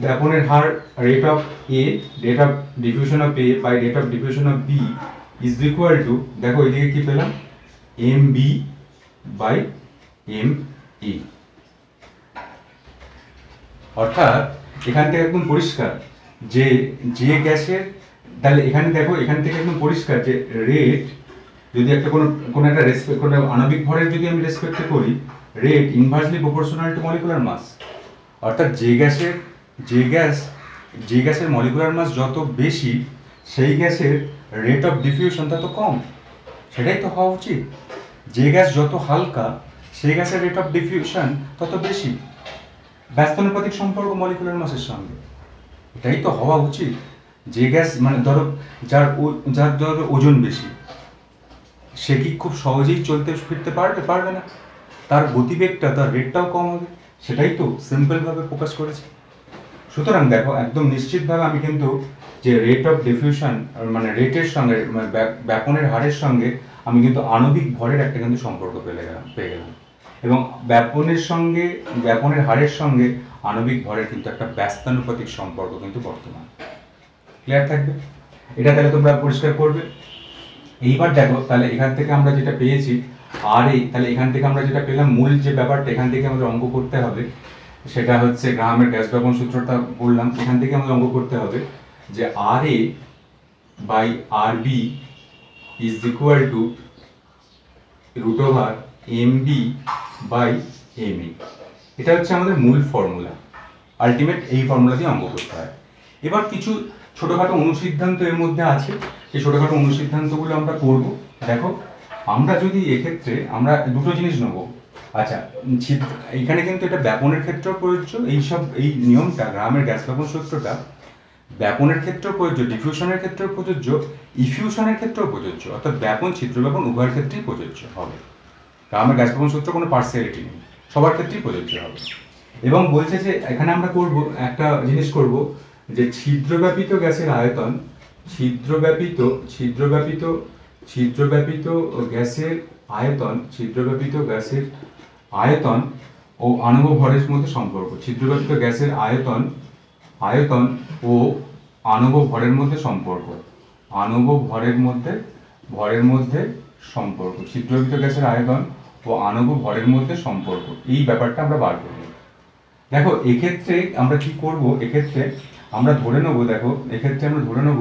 ব্যাপনের হার rate of A, rate of diffusion of A by rate of diffusion of B = দেখো এইদিকে কি পেলাম? mb by ma। অর্থাৎ এখান থেকে একদম পরিষ্কার যে গ্যাসের, তাহলে এখানে দেখো এখান থেকে একদম পরিষ্কার যে রেট যদি একটা কোনো একটা কোনো আণবিক ভরের যদি আমি রেসপেক্টে করি, rate inversely proportional to molecular mass. অর্থাৎ যে গ্যাসের মলিকুলার মাস যত বেশি সেই গ্যাসের রেট অফ ডিফিউশন তত কম। সেটাই তো হওয়া উচিত। যে গ্যাস যত হালকা সেই গ্যাসের রেট অফ ডিফিউশন তত বেশি। ব্যস্তানুপাতিক সম্পর্ক মলিকুলার মাসের সঙ্গে, এটাই তো হওয়া উচিত। যে গ্যাস মানে ধরো যার ধরো ওজন বেশি, সে কি খুব সহজেই চলতে ফিরতে পারবে না? তার গতিবেগটা, তার রেটটাও কম হবে। সেটাই তো সিম্পলভাবে ফোকাস করেছে। সুতরাং দেখো একদম নিশ্চিতভাবে আমি কিন্তু যে রেট অফ ডিফিউশন মানে রেটের সঙ্গে মানে ব্যাপনের হারের সঙ্গে আমি কিন্তু আণবিক ভরের একটা কিন্তু সম্পর্ক পেয়ে গেলাম। এবং ব্যাপনের হারের সঙ্গে আণবিক ভরের কিন্তু একটা ব্যস্তানুপাতিক সম্পর্ক কিন্তু বর্তমান। ক্লিয়ার থাকবে? এটা তাহলে তোমরা পরিষ্কার করবে। এইবার দেখো তাহলে এখান থেকে আমরা যেটা পেয়েছি তাহলে এখান থেকে আমরা যেটা পেলাম মূল যে ব্যাপারটা এখান থেকে আমাদের অঙ্ক করতে হবে সেটা হচ্ছে গ্রাহামের গ্যাস ব্যাপন সূত্রটা বললাম। এখান থেকে আমাদের অঙ্ক করতে হবে যে RA by RB = √MB by MA। এটা হচ্ছে আমাদের মূল ফর্মুলা। আলটিমেট এই ফর্মুলা দিয়ে অঙ্ক করতে হয়। এবার কিছু ছোটখাটো অনুসিদ্ধান্ত এর মধ্যে আছে, এই ছোটখাটো অনুসিদ্ধান্তগুলো আমরা করব। দেখো আমরা যদি এক্ষেত্রে আমরা দুটো জিনিস নেব। আচ্ছা, এখানে কিন্তু এটা ব্যাপনের ক্ষেত্রেও প্রযোজ্য। এই নিয়মটা গ্রাহামের গ্যাস ব্যাপন সূত্রটা ব্যাপনের ক্ষেত্রেও প্রযোজ্য, ডিফিউশনের ক্ষেত্রেও প্রযোজ্য, ইফিউশনের ক্ষেত্রেও প্রযোজ্য। অর্থাৎ ব্যাপন ছিদ্র ব্যাপন উভয়ের ক্ষেত্রেই প্রযোজ্য হবে। গ্রাহামের গ্যাস ব্যাপন সূত্র কোনো পার্সিয়ালিটি নেই, সবার ক্ষেত্রেই প্রযোজ্য হবে। এবং বলছে যে এখানে আমরা করব একটা জিনিস করব যে ছিদ্রব্যাপিত গ্যাসের আয়তন, ছিদ্রব্যাপিত গ্যাসের আয়তন ও আণবিক ভরের মধ্যে সম্পর্ক। ছিদ্রব্যাপিত গ্যাসের আয়তন ও আণবিক ভরের মধ্যে সম্পর্ক। ছিদ্রব্যাপিত গ্যাসের আয়তন ও আণবিক ভরের মধ্যে সম্পর্ক, এই ব্যাপারটা আমরা বার করব। দেখো এক্ষেত্রে আমরা কি করব? এক্ষেত্রে আমরা ধরে নেব, দেখো এক্ষেত্রে আমরা ধরে নেব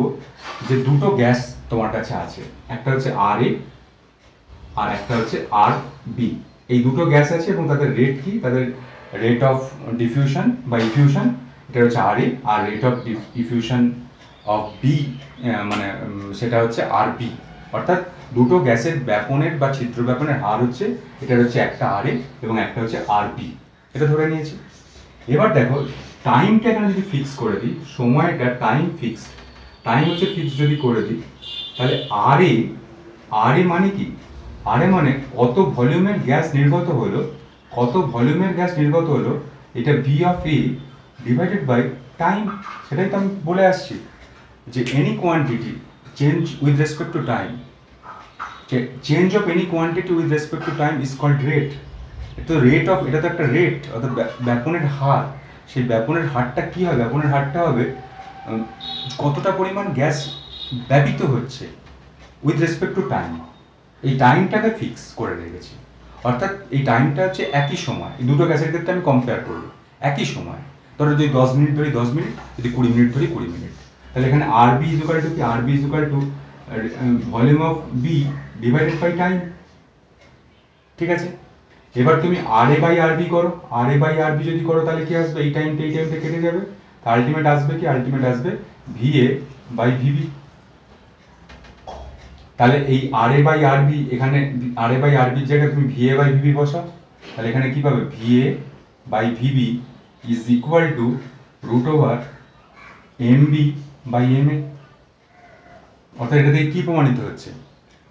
যে দুটো গ্যাস তোমার কাছে আছে, একটা হচ্ছে RA আর একটা হচ্ছে RB। এই দুটো গ্যাস আছে এবং তাদের রেট কি? তাদের রেট অফ ডিফিউশন বা ইফিউশন এটা হচ্ছে RA, আর rate of diffusion of B মানে সেটা হচ্ছে RB। অর্থাৎ দুটো গ্যাসের ব্যাপনের বা ছিদ্র ব্যাপনের হার হচ্ছে, এটা হচ্ছে একটা RA এবং একটা হচ্ছে RB, এটা ধরে নিয়েছি। এবার দেখো টাইমটা এখানে যদি ফিক্স করে দিই, সময়টা টাইম হচ্ছে ফিক্স যদি করে দিই, তাহলে RA মানে কি? RA মানে কত ভলিউমের গ্যাস নির্গত হলো, এটা V of A divided by time. সেটাই তো আমি বলে আসছি যে any quantity change with respect to time, change of any quantity with respect to time is called rate. তো রেট অফ, এটা তো একটা রেট, অর্থাৎ ব্যাপনের হার। সেই ব্যাপনের হারটা কী হবে? ব্যাপনের হারটা হবে কতটা পরিমাণ গ্যাস ব্যাপিত হচ্ছে উইথ রেসপেক্ট টু টাইম। এই টাইমটাকে ফিক্স করে রেখেছি, অর্থাৎ এই টাইমটা হচ্ছে একই সময়। এই দুটো গ্যাসের ক্ষেত্রে আমি কম্পেয়ার করবো একই সময়। ধরো যদি 10 মিনিট ধরি 10 মিনিট, যদি 20 মিনিট ধরি 20 মিনিট, তাহলে এখানে আরবি ইজ ইকুয়াল টু কি? RB is equal to volume of B divided by time. ঠিক আছে, এবার তুমি আর এ বাই আরবি করো। আর এ বাই আরবি যদি করো তাহলে কি আসবে? এই টাইমটা কেটে যাবে, আলটিমেট আসবে কি? আলটিমেট আসবে ভি এ বাই ভিবি। তাহলে এই আর এ বাই আরবি, এখানে আর এ বাই আরবির জায়গায় তুমি ভি এ বাই ভিবি বসাও, তাহলে এখানে কি পাবে? V A by V B is equal to root over M B by M A. অর্থাৎ এটা থেকে কি প্রমাণিত হচ্ছে?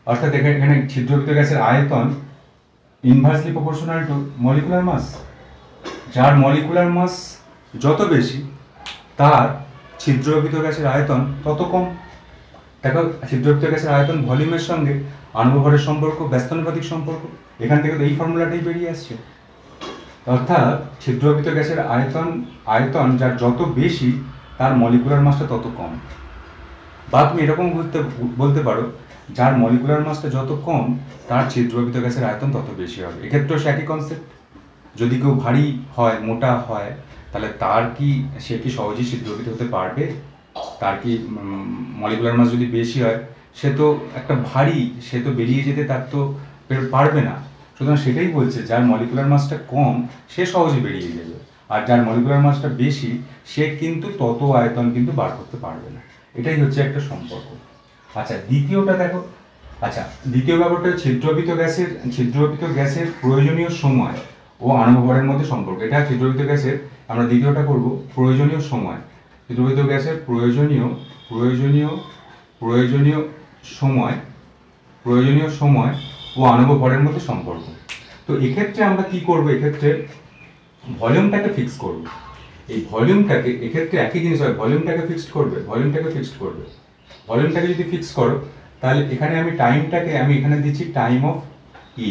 অর্থাৎ এখানে ছিদ্রযুক্ত গ্যাসের আয়তন inversely proportional to molecular mass. যার মলিকুলার মাস যত বেশি, তার ছিদ্রযুক্ত গ্যাসের আয়তন তত কম। দেখো, ছিদ্রযুক্ত গ্যাসের আয়তন ভলিউমের সঙ্গে আণবিক ভরের সম্পর্ক ব্যস্তানুপাতিক সম্পর্ক। এখান থেকে তো এই ফর্মুলাটাই বেরিয়ে আসছে। অর্থাৎ ছিদ্রযুক্ত গ্যাসের আয়তন যার যত বেশি, তার মলিকুলার মাসটা তত কম। বা তুমি এরকম বলতে পারো, যার মলিকুলার মাসটা যত কম, তার ছিদ্রযুক্ত গ্যাসের আয়তন তত বেশি হবে। এক্ষেত্রেও সে একই কনসেপ্ট। যদি কেউ ভারী হয়, মোটা হয়, তাহলে সে কি সহজেই ছিদ্রযুক্ত হতে পারবে? তার কি মলিকুলার মাস যদি বেশি হয়, সে তো একটা ভারী, সে তো বেরিয়ে যেতে তার তো পারবে না। সুতরাং সেটাই বলছে, যার মলিকুলার মাসটা কম সে সহজে বেরিয়ে যাবে, আর যার মলিকুলার মাসটা বেশি সে কিন্তু তত আয়তন কিন্তু বার করতে পারবে না। এটাই হচ্ছে একটা সম্পর্ক। আচ্ছা, দ্বিতীয়টা দেখো। আচ্ছা, দ্বিতীয় ব্যাপারটা ছিদ্রযুক্ত গ্যাসের প্রয়োজনীয় সময় ও আণবিক ভরের মধ্যে সম্পর্ক। এটা ছিদ্রযুক্ত গ্যাসের, আমরা দ্বিতীয়টা করব প্রয়োজনীয় সময়। ছিদ্রযুক্ত গ্যাসের প্রয়োজনীয় সময় ও আণবিক ভরের মধ্যে সম্পর্ক। তো এক্ষেত্রে আমরা কি করব? এক্ষেত্রে ভলিউমটাকে ফিক্স করব। এই ভলিউমটাকে, এক্ষেত্রে একই জিনিস হয়, ভলিউমটাকে যদি ফিক্স করো, তাহলে এখানে আমি টাইমটাকে এখানে দিচ্ছি টাইম অফ ই,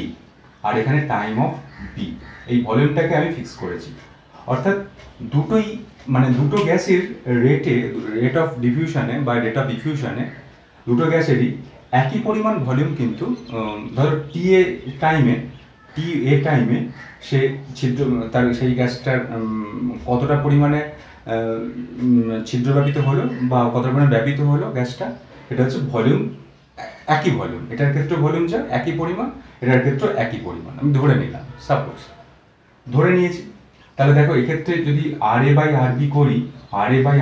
আর এখানে টাইম অফ বি। এই ভলিউমটাকে আমি ফিক্স করেছি। অর্থাৎ দুটো গ্যাসের রেট অফ ডিফিউশনে বা রেট অফ ডিফিউশনে দুটো গ্যাসেরই একই পরিমাণ ভলিউম, কিন্তু ধরো টি এ টাইমে সে তার সেই গ্যাসটার কতটা পরিমাণে ছিদ্রব্যাপিত হলো বা কতটা পরিমাণে ব্যাপিত হলো গ্যাসটা, এটা হচ্ছে ভলিউম, একই ভলিউম। এটার ক্ষেত্রে ভলিউম যা একই পরিমাণ, এটার ক্ষেত্রে একই পরিমাণ। আমি ধরে নিলাম, সাপোজ ধরে নিয়েছি। তাহলে দেখো, এক্ষেত্রে যদি আর এ বাই আরবি করি, আর এ বাই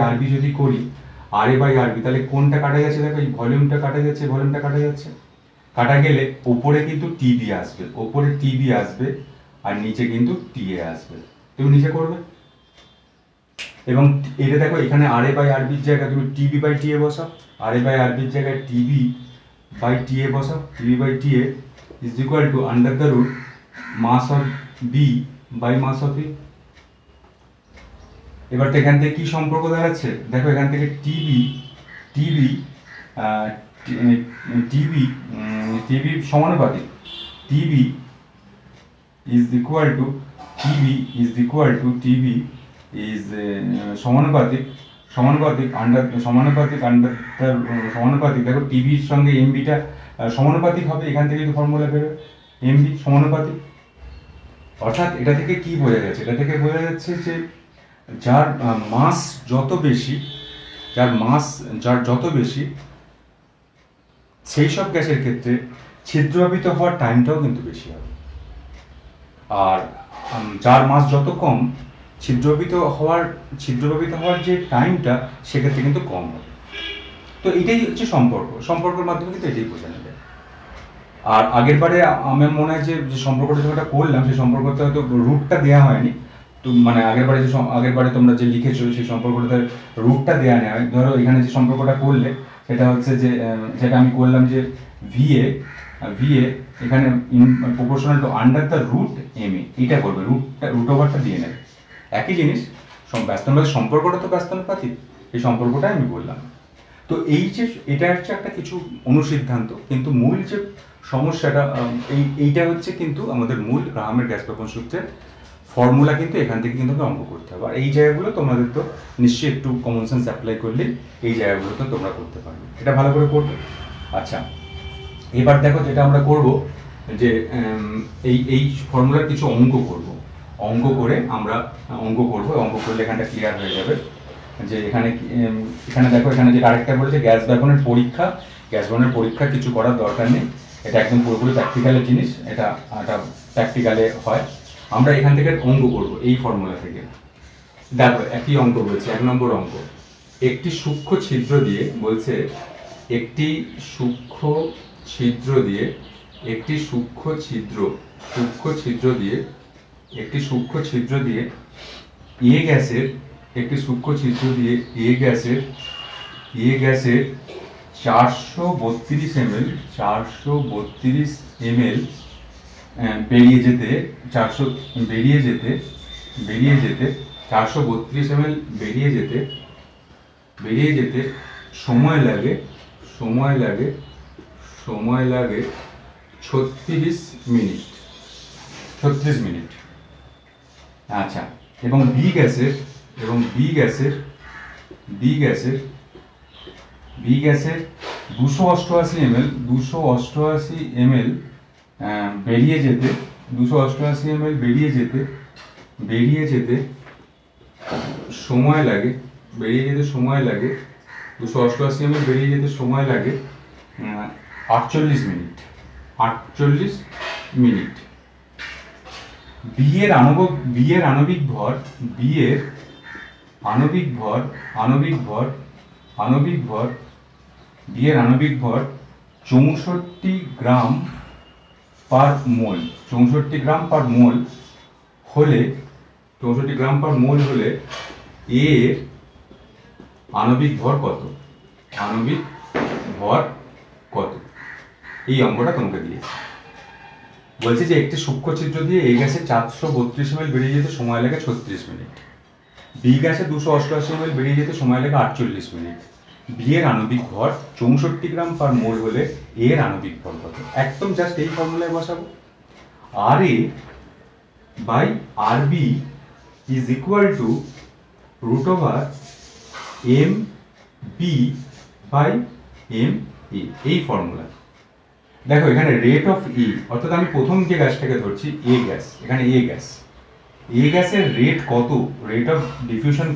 আরবি তাহলে কোনটা কাটা যাচ্ছে? দেখো, এই ভলিউমটা কাটা যাচ্ছে। কাটা গেলে উপরে কিন্তু টিবি আসবে, আর নিচে কিন্তু টিএ আসবে। তুমি নিচে করবে, এবং এটা দেখো, এখানে আর এ বাই আরবির জায়গায় তুমি টিবি বাই টিএ বসাও। আর এ বাই আরবির জায়গায় টিবি বাই টিএ বসাও। T B by T A is equal to under the root mass of B by mass of A. এবার তো এখান থেকে কি সম্পর্ক দাঁড়াচ্ছে? দেখো, এখান থেকে টিবি সমানুপাতিক। টিবি ইজ ইকুয়াল টু সমানুপাতিক আন্ডার সমানুপাতিক। দেখো, টিভির সঙ্গে এমবিটা সমানুপাতিক হবে। এখান থেকে যদি ফর্মুলা বেরোয়, এমবি সমানুপাতিক। অর্থাৎ এটা থেকে কি বোঝা যাচ্ছে? এটা থেকে বোঝা যাচ্ছে যে যার মাস যত বেশি, সেই সব গ্যাসের ক্ষেত্রে ছিদ্রব্যাপিত হওয়ার টাইমটাও কিন্তু বেশি হবে। আর যার মাস যত কম, ছিদ্রব্যাপিত হওয়ার যে টাইমটা, সেক্ষেত্রে কিন্তু কম হবে। তো এটাই হচ্ছে সম্পর্কের মাধ্যমে কিন্তু এটাই বোঝানো যায়। আর আগের বারে আমার মনে হয় যে সম্পর্কটা যেটা করলাম, সেই সম্পর্কটা হয়তো রুটটা দেওয়া হয়নি। তো আগের বারে তোমরা যে লিখেছো, সেই সম্পর্কটা রুটটা দেওয়া নেই। ধরো, এখানে যে সম্পর্কটা করলে, সেটা হচ্ছে যে যেটা আমি করলাম যে ভিএ এখানে proportional to under the root M A, এটা করবে, রুট ওভারটা দিয়ে নেবে। একই জিনিস, ব্যস্তানুপাতিক সম্পর্কটা তো ব্যস্তানুপাতিক, এই সম্পর্কটা আমি বললাম। তো এই যে এটা হচ্ছে একটা কিছু অনুসিদ্ধান্ত, কিন্তু মূল যে সমস্যাটা এইটা হচ্ছে কিন্তু আমাদের মূল গ্রাহামের গ্যাস-পাপন সূত্রের ফর্মুলা কিন্তু এখান থেকে কিন্তু অঙ্ক করতে হবে। আর এই জায়গাগুলো তোমাদের তো নিশ্চয়ই একটু কমন সেন্স অ্যাপ্লাই করলে এই জায়গাগুলো তো তোমরা করতে পারবে, এটা ভালো করে করবে। আচ্ছা, এবার দেখো যেটা আমরা করব যে এই ফর্মুলার কিছু অঙ্ক করব, অঙ্ক করে আমরা অঙ্ক করলে এখানটা ক্লিয়ার হয়ে যাবে যে এখানে দেখো, এখানে যে আরেকটা বলেছে গ্যাস ব্যবহারের পরীক্ষা কিছু করার দরকার নেই, এটা একদম পুরোপুরি প্র্যাকটিক্যালের জিনিস, এটা প্র্যাকটিক্যালে হয়। আমরা এখান থেকে অঙ্ক করব এই ফর্মুলা থেকে। দেখো একই অঙ্ক বলছে, 1 নম্বর অঙ্ক, একটি সূক্ষ্ম ছিদ্র দিয়ে বলছে, একটি সূক্ষ্ম ছিদ্র দিয়ে এ গ্যাসের 432 ml বেরিয়ে যেতে 432 ml বেরিয়ে যেতে সময় লাগে 36 মিনিট। আচ্ছা, এবং বি গ্যাসের 288 ml বেরিয়ে যেতে সময় লাগে 48 মিনিট। বি এর আণবিক ভর 64 গ্রাম পার মোল হলে এর আণবিক ভর কত? এই অঙ্কটা তোমাকে দিয়েছে, বলছে যে একটি সূক্ষ্ম ছিদ্র দিয়ে এই গ্যাসে 432 ml বেরিয়ে যেতে সময় লাগে 36 মিনিট, বি গ্যাসে 288 ml বেরিয়ে যেতে সময় লাগে 48 মিনিট। বি এর আণবিক ভর 64 গ্রাম পার মোল হলে এর আণবিক ভর কত? একদম জাস্ট এই ফর্মুলায় বসাবো, RA by RB is equal to √MB by MA, এই ফর্মুলা। দেখো এখানে রেট অফ ই, অর্থাৎ আমি প্রথম যে গ্যাসটাকে ধরছি এ গ্যাস, এখানে এ গ্যাসের রেট কত, রেট অফ ডিফিউশন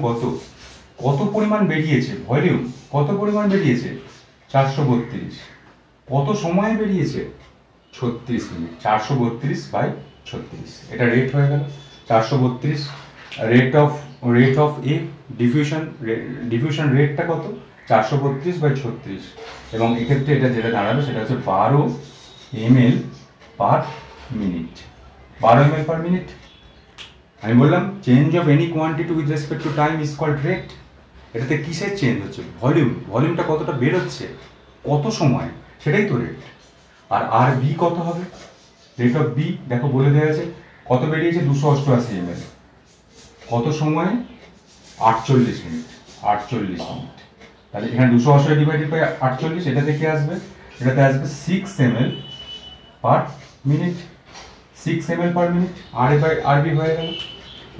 কত পরিমাণ বেরিয়েছে, ভলিউম কত পরিমাণ বেরিয়েছে 432, কত সময় বেরিয়েছে 36 মিনিট, 432/36, এটা রেট হয়ে গেল 432। রেট অফ এ ডিফিউশন রেটটা কত 432/36, এবং এক্ষেত্রে এটা যেটা দাঁড়াবে সেটা হচ্ছে 12 ml পার মিনিট। আমি বললাম change of any quantity with respect to time is called rate. এটাতে কিসের চেঞ্জ হচ্ছে? ভলিউমটা কতটা বেরোচ্ছে, কত সময়, সেটাই তো রেট। আর বি কত হবে? রেট অফ বি দেখো বলে দেওয়া আছে, কত বেরিয়েছে 288 ml, কত সময়ে 48 মিনিট। তাহলে এখানে 288 ডিভাইডেড বাই 48, এটাতে কি আসবে? এটাতে আসবে 6 ml পার মিনিট, আর বি হয়ে গেল।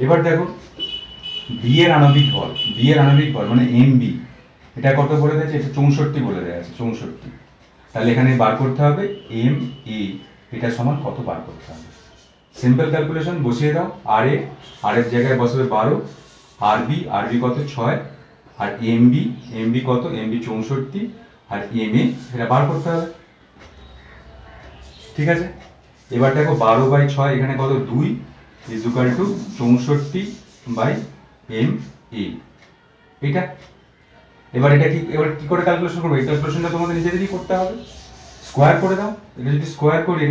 এবার দেখো বি এর আণবিক ভর মানে এমবি, এটা কত বলে দিয়েছে? এটা 64 বলে দেওয়া আছে, 64। তাহলে এখানে বার করতে হবে এম এ, এটা সমান কত বার করতে হবে। সিম্পল ক্যালকুলেশন বসিয়ে দাও, আর এর জায়গায় বসাবে 12, আর বি কত 6, আর এমবি কত, এমবি 64, আর এম এ এটা বার করতে হবে। ঠিক আছে, এবার দেখো 12/6 এখানে কত 2 ইজ ইকুয়াল টু 64/MA, এটা। এবার কি করে ক্যালকুলেশন করবো? এই ক্যালকুলেশনটা তোমাদের নিজেদেরই করতে হবে। স্কোয়ার করে দাও, এটা যদি স্কোয়ার করি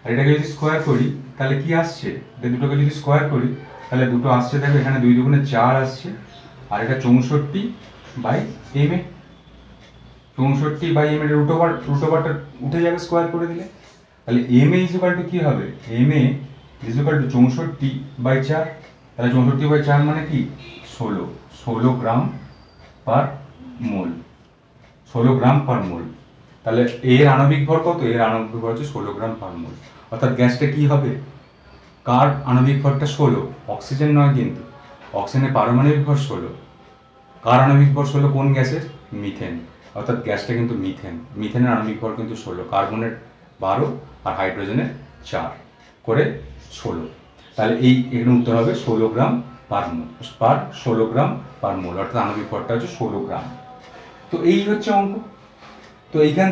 আর এটাকে যদি স্কোয়ার করি তাহলে কি আসছে? দুটোকে যদি স্কোয়ার করি তাহলে দুটো আসছে, দেখো এখানে 2 দুগুণে 4 আসছে, আর এটা 64/MA, 64/MA এর রুটওভারটা উঠে যাবে স্কোয়ার করে দিলে। তাহলে MA ইজ ইকুয়াল টু কি হবে? MA ইজ ইকুয়াল টু 64/4, তাহলে 64/4 মানে কি 16 গ্রাম পার মোল, 16 গ্রাম পার মোল। তাহলে এর আণবিক ভর কত? এর আণবিক ভর হচ্ছে 16 গ্রাম পার মোল। অর্থাৎ গ্যাসটা কি হবে? কার আণবিক ভরটা 16? অক্সিজেন নয় কিন্তু, অক্সিজেনের পারমাণবিক ভর 16। কার আণবিক ভর 16? কোন গ্যাসের? মিথেন। অর্থাৎ গ্যাসটা কিন্তু মিথেন। মিথেনের আণবিক ভর কিন্তু 16, কার্বনের 12 আর হাইড্রোজেনের 4 করে 16। তাহলে এখানে উত্তর হবে 16 গ্রাম পার মোল, 16 গ্রাম পার মোল, অর্থাৎ আণবিক ভরটা হচ্ছে 16 গ্রাম। তো এই হচ্ছে অঙ্ক। তো এইখান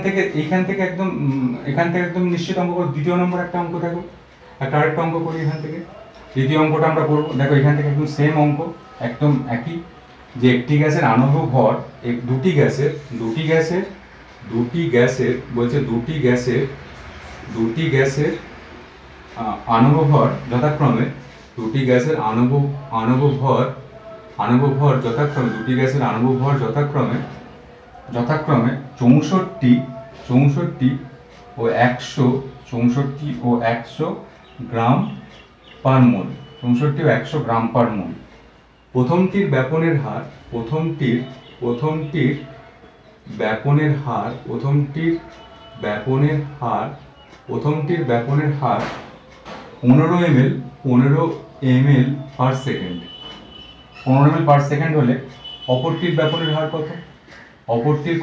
থেকে একদম নিশ্চিত অঙ্ক করো। দ্বিতীয় নম্বর একটা অঙ্ক দেখো, আরেকটা অঙ্ক করি এখান থেকে। দ্বিতীয় অঙ্কটা আমরা করবো, দেখো এখান থেকে একদম সেম অঙ্ক, একদম একই, যে একটি গ্যাসের আণবিক ভর, দুটি গ্যাসের বলছে দুটি গ্যাসের আণবিক ভর যথাক্রমে, দুটি গ্যাসের আণবিক ভর যথাক্রমে, দুটি গ্যাসের আণবিক ভর যথাক্রমে 64 ও 100 গ্রাম পার মোল, 64 ও 100 গ্রাম পার মোল। প্রথমটির ব্যাপনের হার 15 ml per second, 15 ml per second হলে অপরটির ব্যাপনের হার কত? অপরটির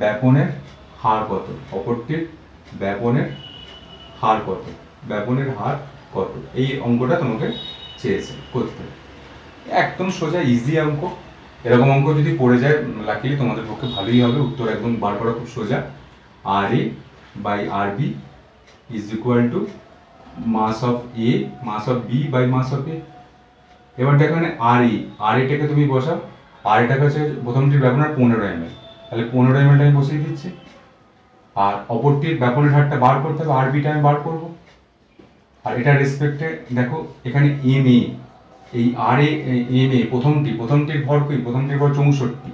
ব্যাপনের হার কত? এই অঙ্কটা তোমাকে চেয়েছে করতে। একদম সোজা ইজি অঙ্ক। এরকম অঙ্ক যদি পড়ে যায় লাকিলি তোমাদের পক্ষে ভালোই হবে, উত্তর একদম বার করা খুব সোজা। RA/RB is equal to mass of A, mass of B by mass of A। এবার দেখো এখানে RAটাকে তুমি বসাও। RAটাকে হচ্ছে প্রথমটির ব্যাপনের 15 ml, তাহলে 15 ml আমি বসিয়ে দিচ্ছি। আর অপরটির ব্যাপনের হারটা বার করতে হবে, RBটা আমি বার করব। আর এটার রেসপেক্টে দেখো এখানে MA, এই MA প্রথমটির ভর কই? প্রথমটির ভর 64,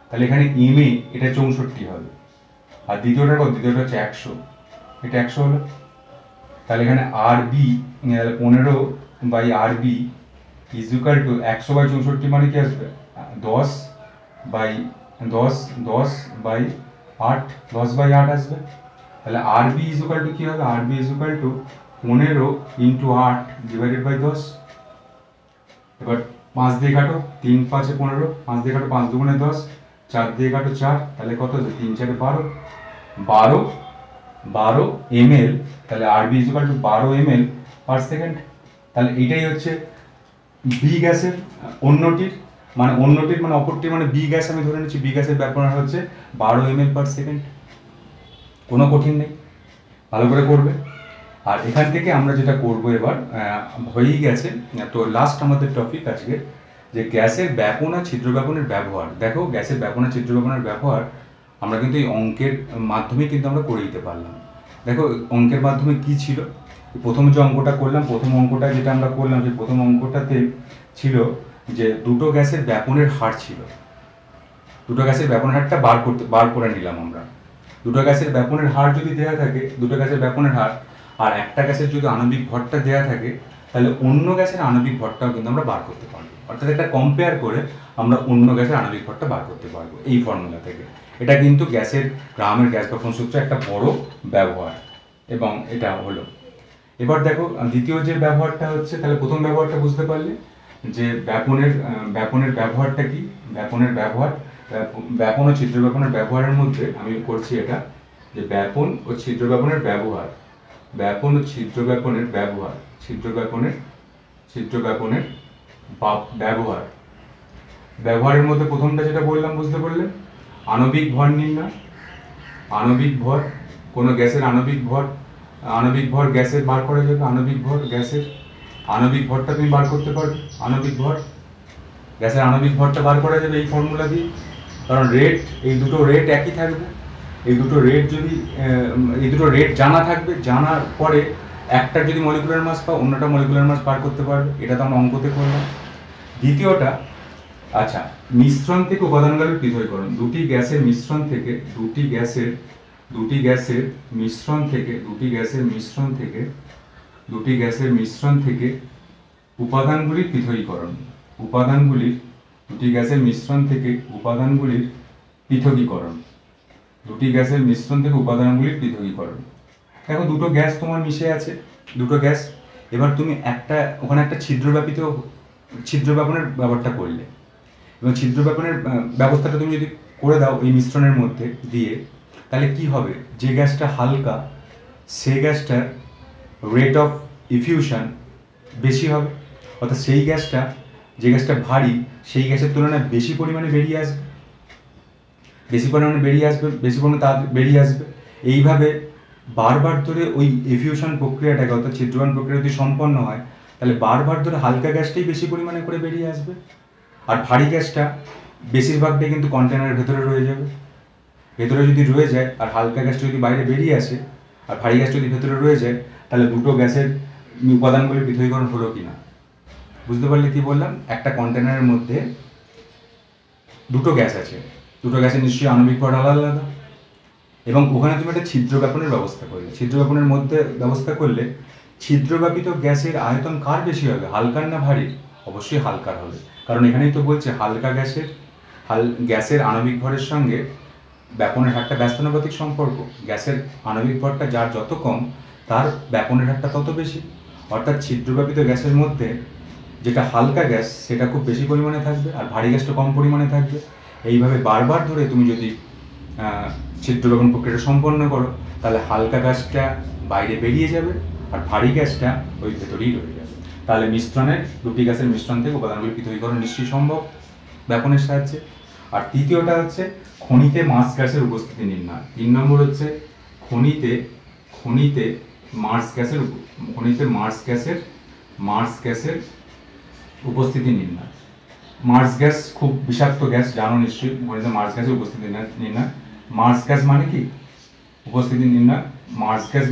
তাহলে এখানে MA এটা 64 হবে। আর দ্বিতীয়টা কত? দ্বিতীয়টা হচ্ছে 100, এটা 100 হলো। তাহলে এখানে RB 15/RB is equal to 100/64 মানে কি আসবে? 10/8 আসবে। তাহলে RB is equal to কি হবে? RB is equal to 15 into 8 divided by 10। এবার 5 দিয়ে কাটো, 3 5 15, 5 দিয়ে কাটো 5 2 10, 4 দিয়ে কাটো 4, তাহলে কত হচ্ছে? 3 4 12 ml। তাহলে RB is equal to 12 ml per second. তাহলে এইটাই হচ্ছে বি গ্যাসের অন্যটির মানে অপরটির মানে বি গ্যাস আমি ধরে নিচ্ছি, বি গ্যাসের ব্যাপনের হচ্ছে 12 ml পার সেকেন্ড। কোনো কঠিন নেই, ভালো করে করবে। আর এখান থেকে আমরা যেটা করব এবার হয়েই গেছে। তো লাস্ট আমাদের টপিক আজকে, যে গ্যাসের ব্যাপন আর ছিদ্র ব্যাপনের ব্যবহার। দেখো গ্যাসের ব্যাপন আর ছিদ্র ব্যাপনের ব্যবহার আমরা কিন্তু এই অঙ্কের মাধ্যমে কিন্তু আমরা করে দিতে পারলাম। দেখো অঙ্কের মাধ্যমে কি ছিল, প্রথম যে অঙ্কটা করলাম, প্রথম অঙ্কটা যেটা আমরা করলাম, যে প্রথম অঙ্কটাতে ছিল যে দুটো গ্যাসের ব্যাপনের হার ছিল, দুটো গ্যাসের ব্যাপনের হারটা বার করে নিলাম আমরা। দুটো গ্যাসের ব্যাপনের হার যদি দেওয়া থাকে, দুটো গ্যাসের ব্যাপনের হার, আর একটা গ্যাসের যদি আণবিক ভরটা দেওয়া থাকে, তাহলে অন্য গ্যাসের আণবিক ভরটাও কিন্তু আমরা বার করতে পারবো। অর্থাৎ এটা কম্পেয়ার করে আমরা অন্য গ্যাসের আণবিক ভরটা বার করতে পারবো এই ফর্মুলা থেকে। এটা কিন্তু গ্রামের গ্যাস ব্যাপন সূত্র একটা বড় ব্যবহার, এবং এটা হলো। এবার দেখো দ্বিতীয় যে ব্যবহারটা হচ্ছে, তাহলে প্রথম ব্যবহারটা বুঝতে পারলে যে ব্যাপনের ব্যবহারটা কি। ব্যাপন ও ছিদ্র ব্যাপনের ব্যবহারের মধ্যে আমি করছি এটা, যে ব্যাপন ও ছিদ্র ব্যাপনের ব্যবহারের মধ্যে প্রথমটা যেটা বললাম বুঝতে পারলে, আণবিক ভর নির্ণয়। আণবিক ভর, কোনো গ্যাসের আণবিক ভর গ্যাসের বার করা যাবে। আণবিক ভরটা তুমি বার করতে পারবে। গ্যাসের আণবিক ভরটা বার করা যাবে এই ফর্মুলা দিয়ে, কারণ এই দুটো রেট একই থাকবে। এই দুটো রেট জানা থাকবে, জানার পরে একটা যদি মলিকুলার মাস পাও, অন্যটা মলিকুলার মাস বার করতে পারবে। এটা তো আমরা অঙ্কতে করলাম। দ্বিতীয়টা, আচ্ছা, মিশ্রণ থেকে উপাদানগুলোর পৃথকীকরণ। দুটি গ্যাসের মিশ্রণ থেকে উপাদানগুলির পৃথকীকরণ। উপাদানগুলির, দুটি গ্যাসের মিশ্রণ থেকে উপাদানগুলির পৃথকীকরণ। দুটি গ্যাসের মিশ্রণ থেকে উপাদানগুলির পৃথকীকরণ। দেখো দুটো গ্যাস তোমার মিশে আছে, দুটো গ্যাস। এবার তুমি ওখানে একটা ছিদ্র ব্যাপনের ব্যাপারটা করলে, এবং ছিদ্র ব্যাপনের ব্যবস্থাটা তুমি যদি করে দাও এই মিশ্রণের মধ্যে দিয়ে, তাহলে কি হবে, যে গ্যাসটা হালকা সেই গ্যাসটার রেট অফ ইফিউশন বেশি হবে, অর্থাৎ যে গ্যাসটা ভারী সেই গ্যাসের তুলনায় বেশি পরিমাণে বেরিয়ে আসবে, বেশি পরিমাণে বেরিয়ে আসবে। এইভাবে বারবার ধরে ওই এফিউশন প্রক্রিয়াটাকে, অর্থাৎ ছিদ্রবান প্রক্রিয়া যদি সম্পন্ন হয়, তাহলে বারবার ধরে হালকা গ্যাসটাই বেশি পরিমাণে করে বেরিয়ে আসবে, আর ভারী গ্যাসটা বেশিরভাগটাই কিন্তু কন্টেনারের ভেতরে রয়ে যাবে। ভেতরে যদি রয়ে যায় আর হালকা গ্যাসটা যদি বাইরে বেরিয়ে আসে আর ভারী গ্যাস যদি ভেতরে রয়ে যায়, তাহলে দুটো গ্যাসের উপাদানগুলির পৃথকীকরণ হলো কিনা বুঝতে পারলে কি বললাম। একটা কন্টেনারের মধ্যে দুটো গ্যাস আছে, দুটো গ্যাসের নিশ্চয়ই আণবিক ভর আলাদা আলাদা, এবং ওখানে তুমি একটা ছিদ্র ব্যাপনের ব্যবস্থা করলে। ছিদ্র ব্যাপনের মধ্যে ব্যবস্থা করলে ছিদ্রব্যাপিত গ্যাসের আয়তন কার বেশি হবে, হালকার না ভারীর? অবশ্যই হালকার হবে, কারণ এখানেই তো বলছে হালকা গ্যাসের আণবিক ভরের সঙ্গে ব্যাপনের হারটা ব্যস্তানুপাতিক সম্পর্ক। গ্যাসের আণবিক ভরটা যার যত কম, তার ব্যাপনের হারটা তত বেশি। অর্থাৎ ছিদ্রব্যাপিত গ্যাসের মধ্যে যেটা হালকা গ্যাস সেটা খুব বেশি পরিমাণে থাকবে আর ভারী গ্যাসটা কম পরিমাণে থাকবে। এইভাবে বারবার ধরে তুমি যদি ছিদ্রব্যাপন প্রক্রিয়াটা সম্পন্ন করো, তাহলে হালকা গ্যাসটা বাইরে বেরিয়ে যাবে আর ভারী গ্যাসটা ওই ভেতরেই রয়ে যাবে। তাহলে দুটি গ্যাসের মিশ্রণ থেকে উপাদানগুলি পৃথকীকরণ নিশ্চয়ই সম্ভব ব্যাপনের সাহায্যে। আর তৃতীয়টা হচ্ছে খনিতে মার্স গ্যাসের উপস্থিতি নির্ণয়। 3 নম্বর হচ্ছে খনিতে মার্স গ্যাসের উপস্থিতি নির্ণয়। মার্স গ্যাস খুব বিষাক্ত গ্যাস, জানো নিশ্চয়ই। খনিতে মার্স গ্যাসের উপস্থিতি নির্ণয়। মার্স গ্যাস মানে কি? উপস্থিতি নির্ণয়। মার্স গ্যাস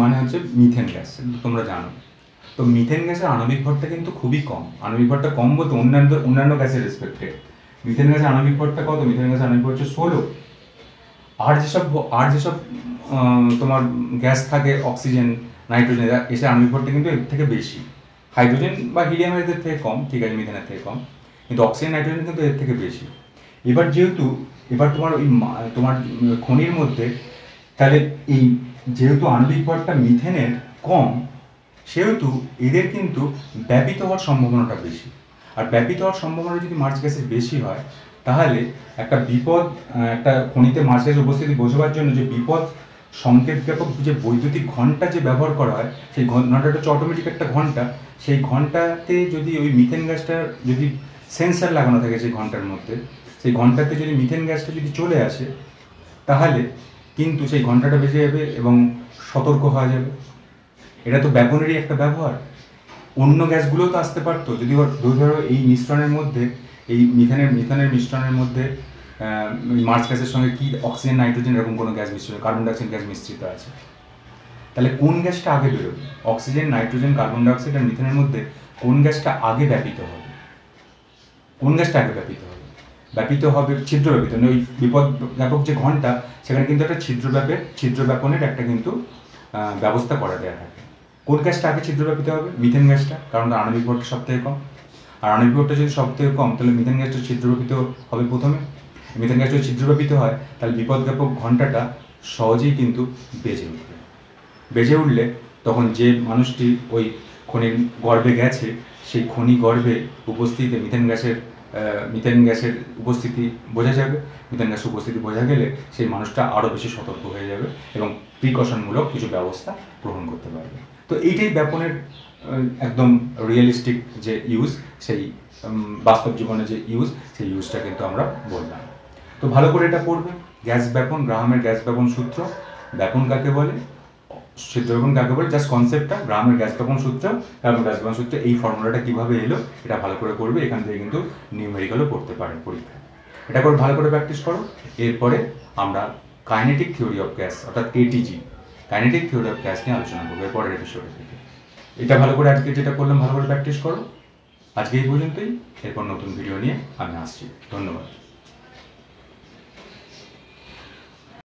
মানে হচ্ছে মিথেন গ্যাস, তোমরা জানো। তো মিথেন গ্যাসের আণবিক ভরটা কিন্তু খুবই কম। আণবিক ভরটা কম বলতে অন্যান্য গ্যাসের রেসপেক্টে মিথেন গ্যাসের আণবিক ভরটা কত? মিথেন গ্যাসের আণবিক ভর হচ্ছে 16। আর যেসব তোমার গ্যাস থাকে, অক্সিজেন, নাইট্রোজেন, এসে আণবিক ভরটা কিন্তু এর থেকে বেশি। হাইড্রোজেন বা হিলিয়ামের এর থেকে কম, ঠিক আছে, মিথেনের থেকে কম, কিন্তু অক্সিজেন, নাইট্রোজেন কিন্তু এর থেকে বেশি। এবার তোমার খনির মধ্যে, তাহলে যেহেতু আণবিক ভরটা মিথেনের কম, সেহেতু এদের কিন্তু ব্যাপিত হওয়ার সম্ভাবনাটা বেশি। আর ব্যাপিত হওয়ার সম্ভাবনা যদি মার্স গ্যাসের বেশি হয়, তাহলে একটা খনিতে মার্স গ্যাসের উপস্থিতি বোঝাবার জন্য যে বিপদ সংকেত জ্ঞাপক যে বৈদ্যুতিক ঘন্টা যে ব্যবহার করা হয়, সেই ঘন্টাটা হচ্ছে অটোমেটিক একটা ঘন্টা। সেই ঘন্টাতে যদি ওই মিথেন গ্যাসটা, যদি সেন্সার লাগানো থাকে সেই ঘন্টার মধ্যে, সেই ঘন্টাতে যদি মিথেন গ্যাসটা যদি চলে আসে, তাহলে কিন্তু সেই ঘন্টাটা বেজে যাবে এবং সতর্ক হওয়া যাবে। এটা তো ব্যাপনেরই একটা ব্যবহার। অন্য গ্যাসগুলোও তো আসতে পারতো, যদি ধরো এই মিশ্রণের মধ্যে, এই মিথেনের মিশ্রণের মধ্যে মার্স গ্যাসের সঙ্গে কি অক্সিজেন, নাইট্রোজেন এরকম কোনো গ্যাস মিশ্রিত, কার্বন ডাইঅক্সাইড গ্যাস মিশ্রিত আছে, তাহলে কোন গ্যাসটা আগে বেরোবে? অক্সিজেন, নাইট্রোজেন, কার্বন ডাইঅক্সাইড আর মিথেনের মধ্যে কোন গ্যাসটা আগে ব্যাপিত হবে? ব্যাপিত হবে ছিদ্রব্যাপিত। ওই বিপদ ব্যাপক যে ঘন্টা, সেখানে কিন্তু একটা ছিদ্র ব্যাপনের একটা কিন্তু ব্যবস্থা করা দেওয়া থাকে। কোন গ্যাসটা আগে ছিদ্রব্যাপিত হবে? মিথেন গ্যাসটা, কারণ তার আণবিক ভরটা সব থেকে কম। আর আণবিক ভরটা যদি সব থেকে কম, তাহলে মিথেন গ্যাসটা ছিদ্রব্যাপিত হবে প্রথমে। মিথেন গ্যাসটা যদি ছিদ্রব্যাপিত হয়, তাহলে বিপদব্যাপক ঘন্টাটা সহজেই কিন্তু বেজে উঠলে তখন যে মানুষটি ওই খনির গর্ভে গেছে, সেই খনি গর্ভে উপস্থিতিতে মিথেন গ্যাসের উপস্থিতি বোঝা যাবে। মিথেন গ্যাসের উপস্থিতি বোঝা গেলে সেই মানুষটা আরও বেশি সতর্ক হয়ে যাবে এবং প্রিকশনমূলক কিছু ব্যবস্থা গ্রহণ করতে পারবে। তো এইটাই ব্যাপনের একদম রিয়েলিস্টিক যে ইউজ, সেই বাস্তব জীবনে যে সেই ইউজটা কিন্তু আমরা বললাম। তো ভালো করে এটা পড়বে। গ্যাস ব্যাপন, গ্রাহামের গ্যাস ব্যাপন সূত্র, ব্যাপন কাকে বলে, ছিদ্রব্যাপন কাকে বলে, জাস্ট কনসেপ্টটা, গ্রাহামের গ্যাস ব্যাপন সূত্র, এই ফর্মুলাটা কিভাবে এলো এটা ভালো করে করবে। এখান থেকে কিন্তু নিউমেরিক্যালও পড়তে পারেন পরীক্ষায়। এটা করে ভালো করে প্র্যাকটিস করো। এরপরে আমরা কাইনেটিক থিওরি অফ গ্যাস, অর্থাৎ ATG, kinetic theory of gas নিয়ে আলোচনা করবো এরপরের এপিসোডে থেকে। এটা ভালো করে আজকে যেটা করলাম ভালো করে প্র্যাকটিস করো। আজকে এই পর্যন্তই। এরপর নতুন ভিডিও নিয়ে আমি আসছি। ধন্যবাদ।